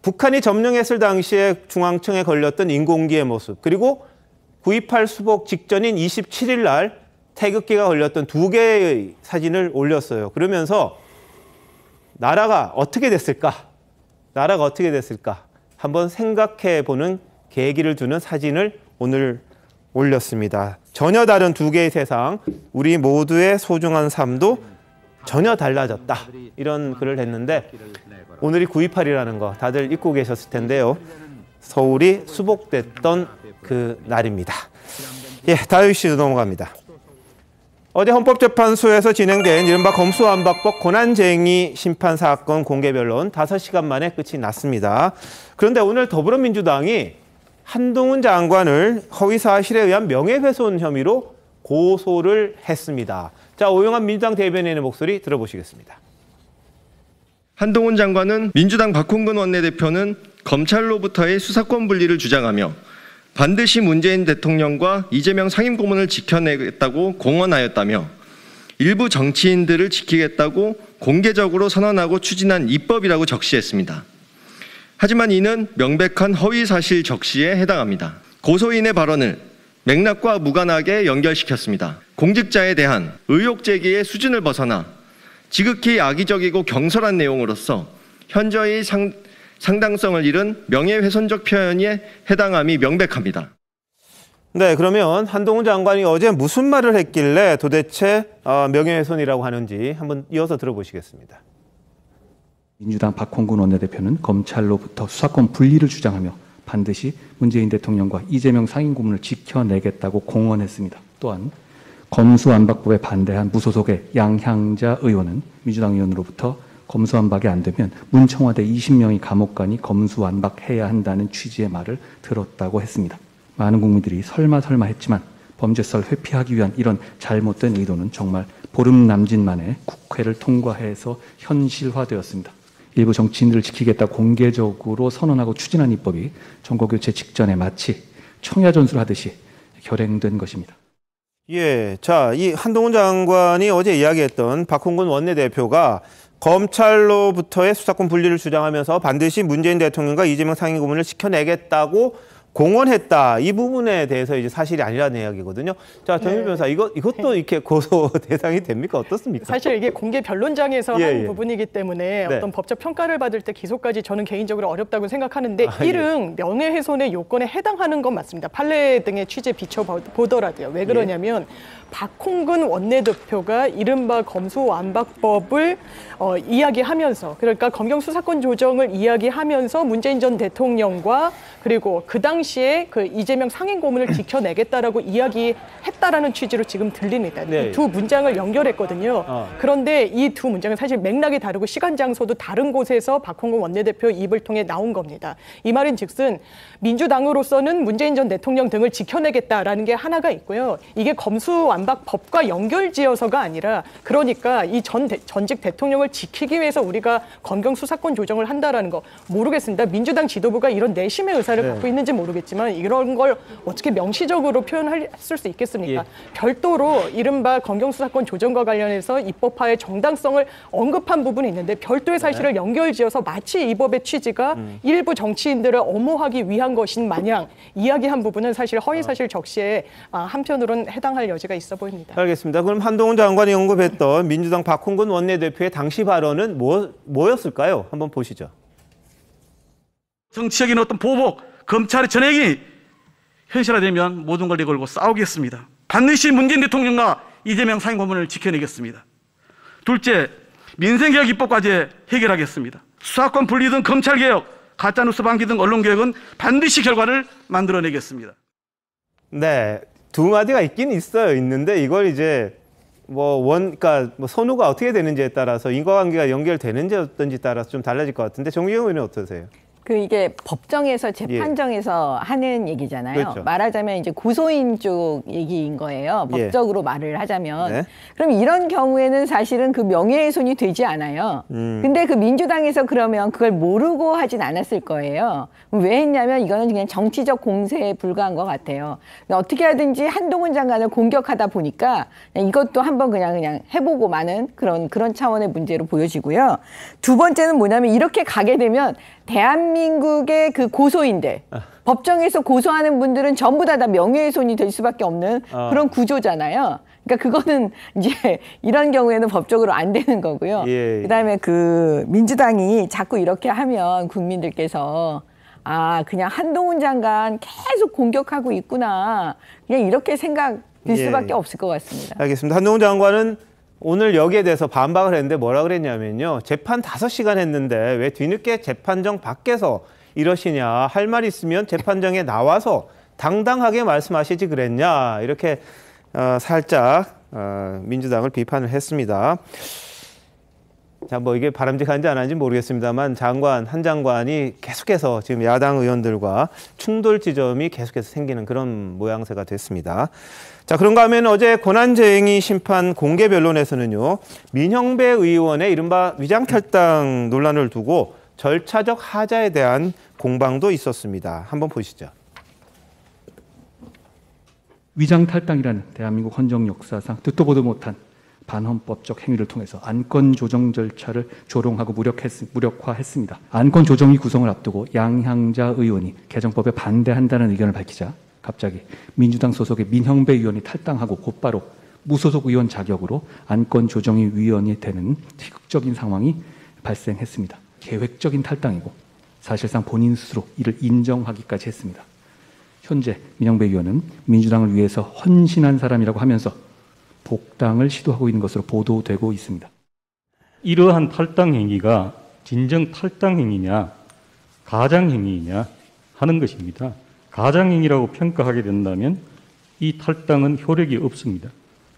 북한이 점령했을 당시에 중앙청에 걸렸던 인공기의 모습, 그리고 9.28 수복 직전인 27일 날 태극기가 걸렸던 2개의 사진을 올렸어요. 그러면서 나라가 어떻게 됐을까? 한번 생각해보는 계기를 주는 사진을 오늘 올렸습니다. 전혀 다른 2개의 세상, 우리 모두의 소중한 삶도 전혀 달라졌다. 이런 글을 했는데 오늘이 9.28이라는 거 다들 잊고 계셨을 텐데요. 서울이 수복됐던 그 날입니다. 예, 다음 이슈로 넘어갑니다. 어제 헌법재판소에서 진행된 이른바 검수완박법 권한쟁의 심판 사건 공개 변론 5시간 만에 끝이 났습니다. 그런데 오늘 더불어민주당이 한동훈 장관을 허위사실에 의한 명예훼손 혐의로 고소를 했습니다. 자, 오영환 민주당 대변인의 목소리 들어보시겠습니다. 한동훈 장관은 민주당 박홍근 원내대표는 검찰로부터의 수사권 분리를 주장하며 반드시 문재인 대통령과 이재명 상임고문을 지켜내겠다고 공언하였다며 일부 정치인들을 지키겠다고 공개적으로 선언하고 추진한 입법이라고 적시했습니다. 하지만 이는 명백한 허위사실 적시에 해당합니다. 고소인의 발언을 맥락과 무관하게 연결시켰습니다. 공직자에 대한 의혹 제기의 수준을 벗어나 지극히 악의적이고 경솔한 내용으로서 현저히 상당성을 잃은 명예훼손적 표현에 해당함이 명백합니다. 네, 그러면 한동훈 장관이 어제 무슨 말을 했길래 도대체 명예훼손이라고 하는지 한번 이어서 들어보시겠습니다. 민주당 박홍근 원내대표는 검찰로부터 수사권 분리를 주장하며 반드시 문재인 대통령과 이재명 상임고문을 지켜내겠다고 공언했습니다. 또한 검수완박법에 반대한 무소속의 양향자 의원은 민주당 의원으로부터 검수완박이 안 되면 문청와대 20명이 감옥 가니 검수완박해야 한다는 취지의 말을 들었다고 했습니다. 많은 국민들이 설마 했지만 범죄설 회피하기 위한 이런 잘못된 의도는 정말 보름 남짓 만에 국회를 통과해서 현실화되었습니다. 일부 정치인들을 지키겠다 공개적으로 선언하고 추진한 입법이 정권교체 직전에 마치 청야전술 하듯이 결행된 것입니다. 예, 자, 이 한동훈 장관이 어제 이야기했던 박홍근 원내대표가 검찰로부터의 수사권 분리를 주장하면서 반드시 문재인 대통령과 이재명 상임고문을 지켜내겠다고 공언했다. 이 부분에 대해서 이제 사실이 아니라는 이야기거든요. 자, 정윤 변호사, 이것도 이렇게 고소 대상이 됩니까? 어떻습니까? 사실 이게 공개 변론장에서 한 부분이기 때문에 어떤 법적 평가를 받을 때 기소까지 저는 개인적으로 어렵다고 생각하는데 이른 명예훼손의 요건에 해당하는 건 맞습니다. 판례 등의 취지에 비춰보더라도요. 왜 그러냐면 박홍근 원내대표가 이른바 검수완박법을 이야기하면서, 그러니까 검경 수사권 조정을 이야기하면서 문재인 전 대통령과 그리고 그 당시에 그 이재명 상임고문을 지켜내겠다라고 이야기했다라는 취지로 지금 들립니다. 네. 두 문장을 연결했거든요. 그런데 이 두 문장은 사실 맥락이 다르고 시간 장소도 다른 곳에서 박홍근 원내대표 입을 통해 나온 겁니다. 이 말인즉슨 민주당으로서는 문재인 전 대통령 등을 지켜내겠다라는 게 하나가 있고요. 이게 검수완박법과 연결지어서가 아니라, 그러니까 이 전직 대통령을 지키기 위해서 우리가 검경 수사권 조정을 한다라는 거 모르겠습니다. 민주당 지도부가 이런 내심의 의사를 갖고 있는지 모르겠지만 이런 걸 어떻게 명시적으로 표현했을 수 있겠습니까? 별도로 이른바 검경 수사권 조정과 관련해서 입법화의 정당성을 언급한 부분이 있는데 별도의 사실을 연결지어서 마치 이 법의 취지가 일부 정치인들을 엄호하기 위한 것인 마냥 이야기한 부분은 사실 허위사실 적시에 한편으로는 해당할 여지가 있어 보입니다. 알겠습니다. 그럼 한동훈 장관이 언급했던 민주당 박홍근 원내대표의 당시 발언은 뭐였을까요? 한번 보시죠. 정치적인 어떤 보복, 검찰의 전행이 현실화되면 모든 걸 내걸고 싸우겠습니다. 반드시 문재인 대통령과 이재명 상임고문을 지켜내겠습니다. 둘째, 민생개혁 입법과제 해결하겠습니다. 수사권 분리든 검찰개혁, 가짜뉴스 방기 등 언론개혁은 반드시 결과를 만들어내겠습니다. 네, 두 마디가 있는데 이걸 이제 그러니까 선우가 어떻게 되는지에 따라서 인과관계가 연결되는지 어떤지 따라서 좀 달라질 것 같은데 정기경 의원은 어떠세요? 이게 법정에서 재판정에서 하는 얘기잖아요. 그렇죠. 말하자면 이제 고소인 쪽 얘기인 거예요. 법적으로 말을 하자면. 네. 그럼 이런 경우에는 사실은 그 명예훼손이 되지 않아요. 근데 그 민주당에서 그러면 그걸 모르고 하진 않았을 거예요. 왜 했냐면 이거는 그냥 정치적 공세에 불과한 것 같아요. 어떻게 하든지 한동훈 장관을 공격하다 보니까 이것도 한번 그냥 해보고 마는 그런 차원의 문제로 보여지고요. 두 번째는 뭐냐면 이렇게 가게 되면 대한민국의 그 고소인들, 법정에서 고소하는 분들은 전부 다 명예훼손이 될 수밖에 없는 그런 구조잖아요. 그러니까 그거는 이제 이런 경우에는 법적으로 안 되는 거고요. 예. 그다음에 그 민주당이 자꾸 이렇게 하면 국민들께서 그냥 한동훈 장관 계속 공격하고 있구나. 그냥 이렇게 생각 들 수밖에 없을 것 같습니다. 알겠습니다. 한동훈 장관은 오늘 여기에 대해서 반박을 했는데 뭐라 그랬냐면요. 재판 5시간 했는데 왜 뒤늦게 재판정 밖에서 이러시냐. 할 말 있으면 재판정에 나와서 당당하게 말씀하시지 그랬냐. 이렇게 살짝 민주당을 비판을 했습니다. 자, 이게 바람직한지 안 한지 모르겠습니다만 한 장관이 계속해서 지금 야당 의원들과 충돌 지점이 계속해서 생기는 그런 모양새가 됐습니다. 자, 그런가 하면 어제 권한쟁의 심판 공개 변론에서는요, 민형배 의원의 이른바 위장탈당 논란을 두고 절차적 하자에 대한 공방도 있었습니다. 한번 보시죠. 위장탈당이라는 대한민국 헌정 역사상 듣도 보도 못한 반헌법적 행위를 통해서 안건 조정 절차를 조롱하고 무력화했습니다. 안건 조정위 구성을 앞두고 양향자 의원이 개정법에 반대한다는 의견을 밝히자 갑자기 민주당 소속의 민형배 의원이 탈당하고 곧바로 무소속 의원 자격으로 안건 조정위 위원이 되는 희극적인 상황이 발생했습니다. 계획적인 탈당이고 사실상 본인 스스로 이를 인정하기까지 했습니다. 현재 민형배 의원은 민주당을 위해서 헌신한 사람이라고 하면서 복당을 시도하고 있는 것으로 보도되고 있습니다. 이러한 탈당 행위가 진정 탈당 행위냐 가장 행위냐 하는 것입니다. 가장 행위라고 평가하게 된다면 이 탈당은 효력이 없습니다.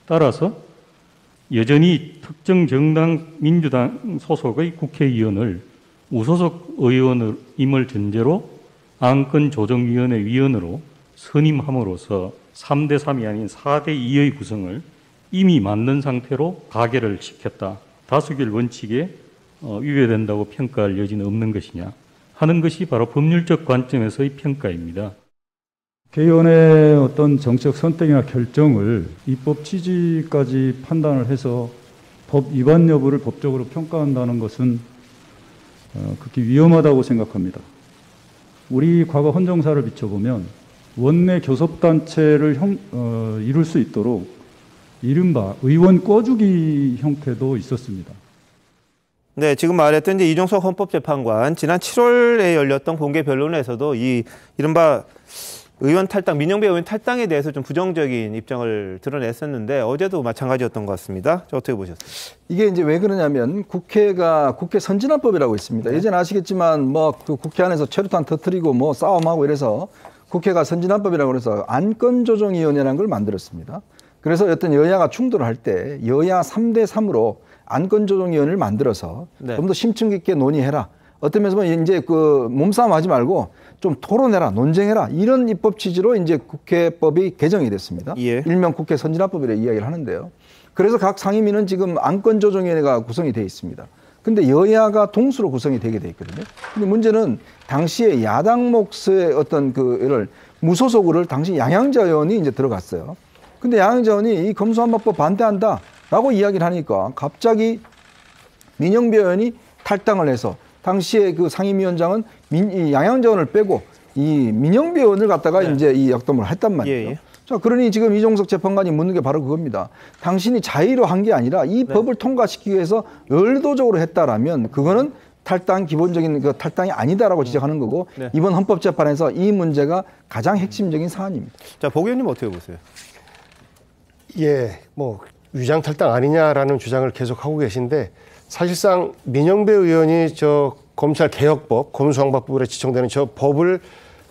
따라서 여전히 특정 정당 민주당 소속의 국회의원을 무소속 의원임을 전제로 안건조정위원회 위원으로 선임함으로써 3대3이 아닌 4대2의 구성을 이미 만든 상태로 가결을 시켰다. 다수결 원칙에 위배된다고 평가할 여지는 없는 것이냐 하는 것이 바로 법률적 관점에서의 평가입니다. 개헌의 어떤 정책 선택이나 결정을 입법 취지까지 판단을 해서 법 위반 여부를 법적으로 평가한다는 것은 극히 위험하다고 생각합니다. 우리 과거 헌정사를 비춰보면 원내 교섭단체를 이룰 수 있도록 이른바 의원 꿔주기 형태도 있었습니다. 네, 지금 말했던 이제 이종석 헌법재판관 지난 7월에 열렸던 공개 변론에서도 이 이른바 의원 탈당, 민형배 의원 탈당에 대해서 좀 부정적인 입장을 드러냈었는데 어제도 마찬가지였던 것 같습니다. 어떻게 보셨어요? 이게 이제 왜 그러냐면 국회가 국회 선진화법이라고 있습니다. 예전에 아시겠지만 그 국회 안에서 최루탄 터뜨리고 싸움하고 이래서 국회가 선진화법이라고 해서 안건조정위원회라는 걸 만들었습니다. 그래서 어떤 여야가 충돌을 할 때 여야 3대3으로 안건조정위원회를 만들어서 좀 더 심층 깊게 논의해라. 어떤 면에서 보면 이제 몸싸움 하지 말고 좀 토론해라, 논쟁해라. 이런 입법 취지로 이제 국회법이 개정이 됐습니다. 일명 국회 선진화법이라고 이야기를 하는데요. 그래서 각 상임위는 지금 안건조정위원회가 구성이 되어 있습니다. 근데 여야가 동수로 구성이 되게 돼 있거든요. 근데 문제는 당시에 야당 몫의 어떤 무소속을 당시 양향자 의원이 이제 들어갔어요. 근데 양향자 의원이 이 검수완박법 반대한다라고 이야기를 하니까 갑자기 민형배 의원이 탈당을 해서 당시에 그 상임위원장은 양향자 의원을 빼고 이 민형배 의원을 갖다가 이제 이 역동을 했단 말이에요. 자, 그러니 지금 이종석 재판관이 묻는 게 바로 그겁니다. 당신이 자의로 한 게 아니라 이 법을 통과시키기 위해서 의도적으로 했다라면 그거는 탈당 기본적인 탈당이 아니다라고 지적하는 거고 이번 헌법재판에서 이 문제가 가장 핵심적인 사안입니다. 자, 복 의원님 어떻게 보세요? 예, 위장 탈당 아니냐라는 주장을 계속 하고 계신데 사실상 민형배 의원이 검찰 개혁법, 검수완박법에 지정되는 저 법을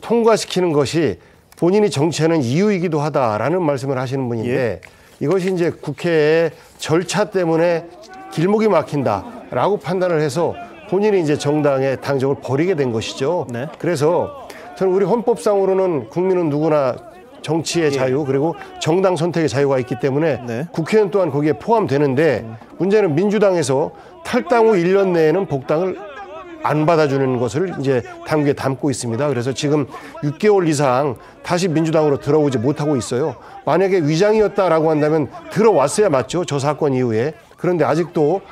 통과시키는 것이 본인이 정치하는 이유이기도 하다라는 말씀을 하시는 분인데 이것이 이제 국회의 절차 때문에 길목이 막힌다라고 판단을 해서 본인이 이제 정당의 당적을 버리게 된 것이죠. 그래서 저는 우리 헌법상으로는 국민은 누구나 정치의 자유 그리고 정당 선택의 자유가 있기 때문에 국회의원 또한 거기에 포함되는데 문제는 민주당에서 탈당 후 1년 내에는 복당을 안 받아주는 것을 이제 당국에 담고 있습니다. 그래서 지금 6개월 이상 다시 민주당으로 들어오지 못하고 있어요. 만약에 위장이었다라고 한다면 들어왔어야 맞죠. 저 사건 이후에. 그런데 아직도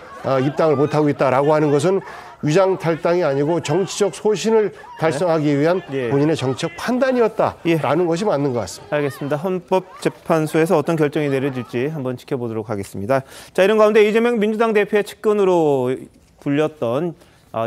입당을 못하고 있다라고 하는 것은 위장 탈당이 아니고 정치적 소신을 달성하기 위한 본인의 정치적 판단이었다라는 것이 맞는 것 같습니다. 알겠습니다. 헌법재판소에서 어떤 결정이 내려질지 한번 지켜보도록 하겠습니다. 자, 이런 가운데 이재명 민주당 대표의 측근으로 불렸던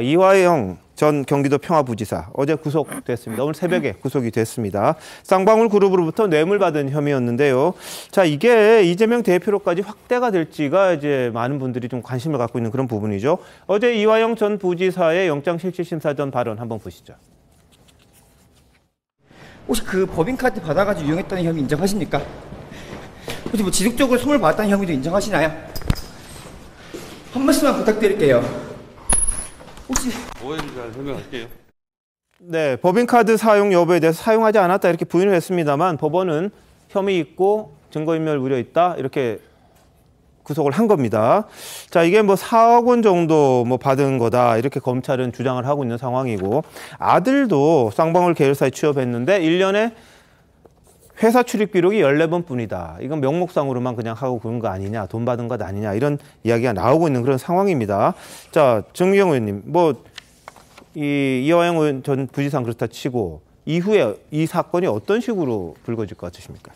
이화영 전 경기도 평화부지사 어제 구속됐습니다. 오늘 새벽에 구속이 됐습니다. 쌍방울 그룹으로부터 뇌물 받은 혐의였는데요. 자, 이게 이재명 대표로까지 확대가 될지가 이제 많은 분들이 좀 관심을 갖고 있는 그런 부분이죠. 어제 이화영 전 부지사의 영장실질심사 전 발언 한번 보시죠. 혹시 그 법인카드 받아가지고 이용했다는 혐의 인정하십니까? 혹시 뭐 지속적으로 선물 받았다는 혐의도 인정하시나요? 한 말씀만 부탁드릴게요. 혹시 오해를 잘 설명할게요. 네, 법인카드 사용 여부에 대해서 사용하지 않았다 이렇게 부인을 했습니다만 법원은 혐의 있고 증거인멸 우려 있다 이렇게 구속을 한 겁니다. 자, 이게 뭐 4억 원 정도 뭐 받은 거다 이렇게 검찰은 주장을 하고 있는 상황이고 아들도 쌍방울 계열사에 취업했는데 1년에 회사 출입 기록이 14번 뿐이다. 이건 명목상으로만 그냥 하고 그런 거 아니냐, 돈 받은 것 아니냐 이런 이야기가 나오고 있는 그런 상황입니다. 자, 정미경 의원님, 뭐 이화영 의원 전 부지사는 그렇다 치고 이후에 이 사건이 어떤 식으로 불거질 것 같으십니까?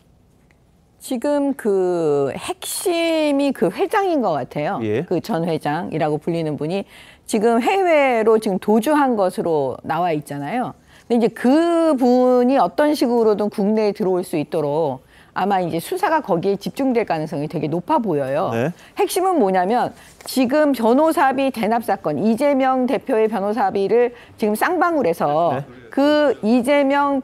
지금 그 핵심이 그 회장인 것 같아요. 그 전 회장이라고 불리는 분이 지금 해외로 지금 도주한 것으로 나와 있잖아요. 근데 이제 그 분이 어떤 식으로든 국내에 들어올 수 있도록 아마 이제 수사가 거기에 집중될 가능성이 되게 높아 보여요. 핵심은 뭐냐면 지금 변호사비 대납 사건, 이재명 대표의 변호사비를 지금 쌍방울에서 그 이재명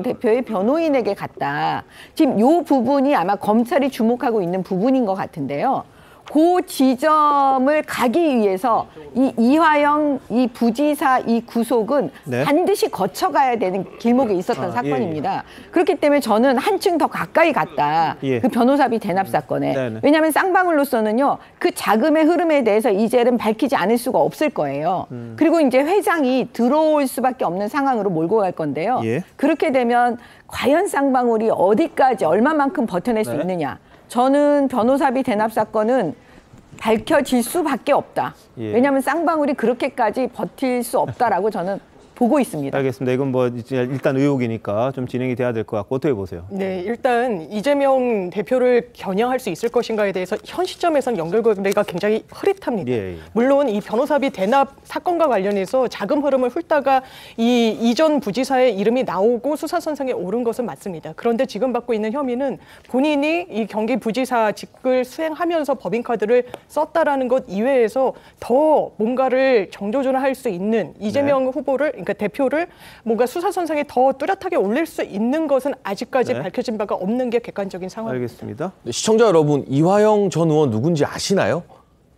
대표의 변호인에게 갔다. 지금 이 부분이 아마 검찰이 주목하고 있는 부분인 것 같은데요. 그 지점을 가기 위해서 이 이화영 이 부지사 이 구속은 반드시 거쳐가야 되는 길목에 있었던 사건입니다. 그렇기 때문에 저는 한층 더 가까이 갔다. 그 변호사비 대납 사건에. 왜냐하면 쌍방울로서는요. 그 자금의 흐름에 대해서 이제는 밝히지 않을 수가 없을 거예요. 그리고 이제 회장이 들어올 수밖에 없는 상황으로 몰고 갈 건데요. 그렇게 되면 과연 쌍방울이 어디까지 얼마만큼 버텨낼 수 있느냐. 저는 변호사비 대납 사건은 밝혀질 수밖에 없다. 왜냐하면 쌍방울이 그렇게까지 버틸 수 없다라고 저는 보고 있습니다. 알겠습니다. 이건 뭐 일단 의혹이니까 좀 진행이 돼야 될 것 같고 어떻게 보세요? 네, 일단 이재명 대표를 겨냥할 수 있을 것인가에 대해서 현 시점에서는 연결고리가 굉장히 흐릿합니다. 물론 이 변호사비 대납 사건과 관련해서 자금 흐름을 훑다가 이 이전 부지사의 이름이 나오고 수사선상에 오른 것은 맞습니다. 그런데 지금 받고 있는 혐의는 본인이 이 경기 부지사직을 수행하면서 법인카드를 썼다라는 것 이외에서 더 뭔가를 정조준할 수 있는 이재명 후보를 그러니까 대표를 뭔가 수사선상에 더 뚜렷하게 올릴 수 있는 것은 아직까지 밝혀진 바가 없는 게 객관적인 상황입니다. 알겠습니다. 네, 시청자 여러분, 이화영 전 의원 누군지 아시나요?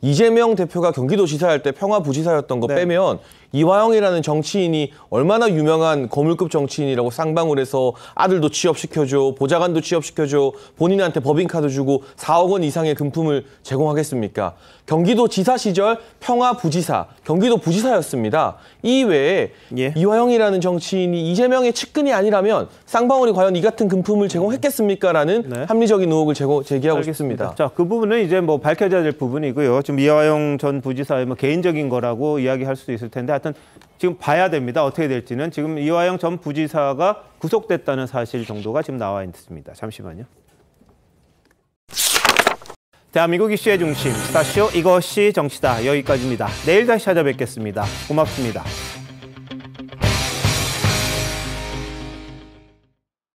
이재명 대표가 경기도지사할 때 평화부지사였던 거 빼면 이화영이라는 정치인이 얼마나 유명한 거물급 정치인이라고 쌍방울에서 아들도 취업시켜줘, 보좌관도 취업시켜줘, 본인한테 법인카드 주고 4억 원 이상의 금품을 제공하겠습니까? 경기도지사 시절 평화부지사, 경기도 부지사였습니다. 이외에 이화영이라는 정치인이 이재명의 측근이 아니라면 쌍방울이 과연 이 같은 금품을 제공했겠습니까? 라는 합리적인 의혹을 제기하고 싶습니다. 자, 그 부분은 이제 뭐 밝혀져야 될 부분이고요. 지금 이화영 전 부지사의 뭐 개인적인 거라고 이야기할 수도 있을 텐데 하여튼 지금 봐야 됩니다. 어떻게 될지는. 지금 이화영 전 부지사가 구속됐다는 사실 정도가 지금 나와 있습니다. 잠시만요. 대한민국 이슈의 중심, 스타쇼 이것이 정치다. 여기까지입니다. 내일 다시 찾아뵙겠습니다. 고맙습니다.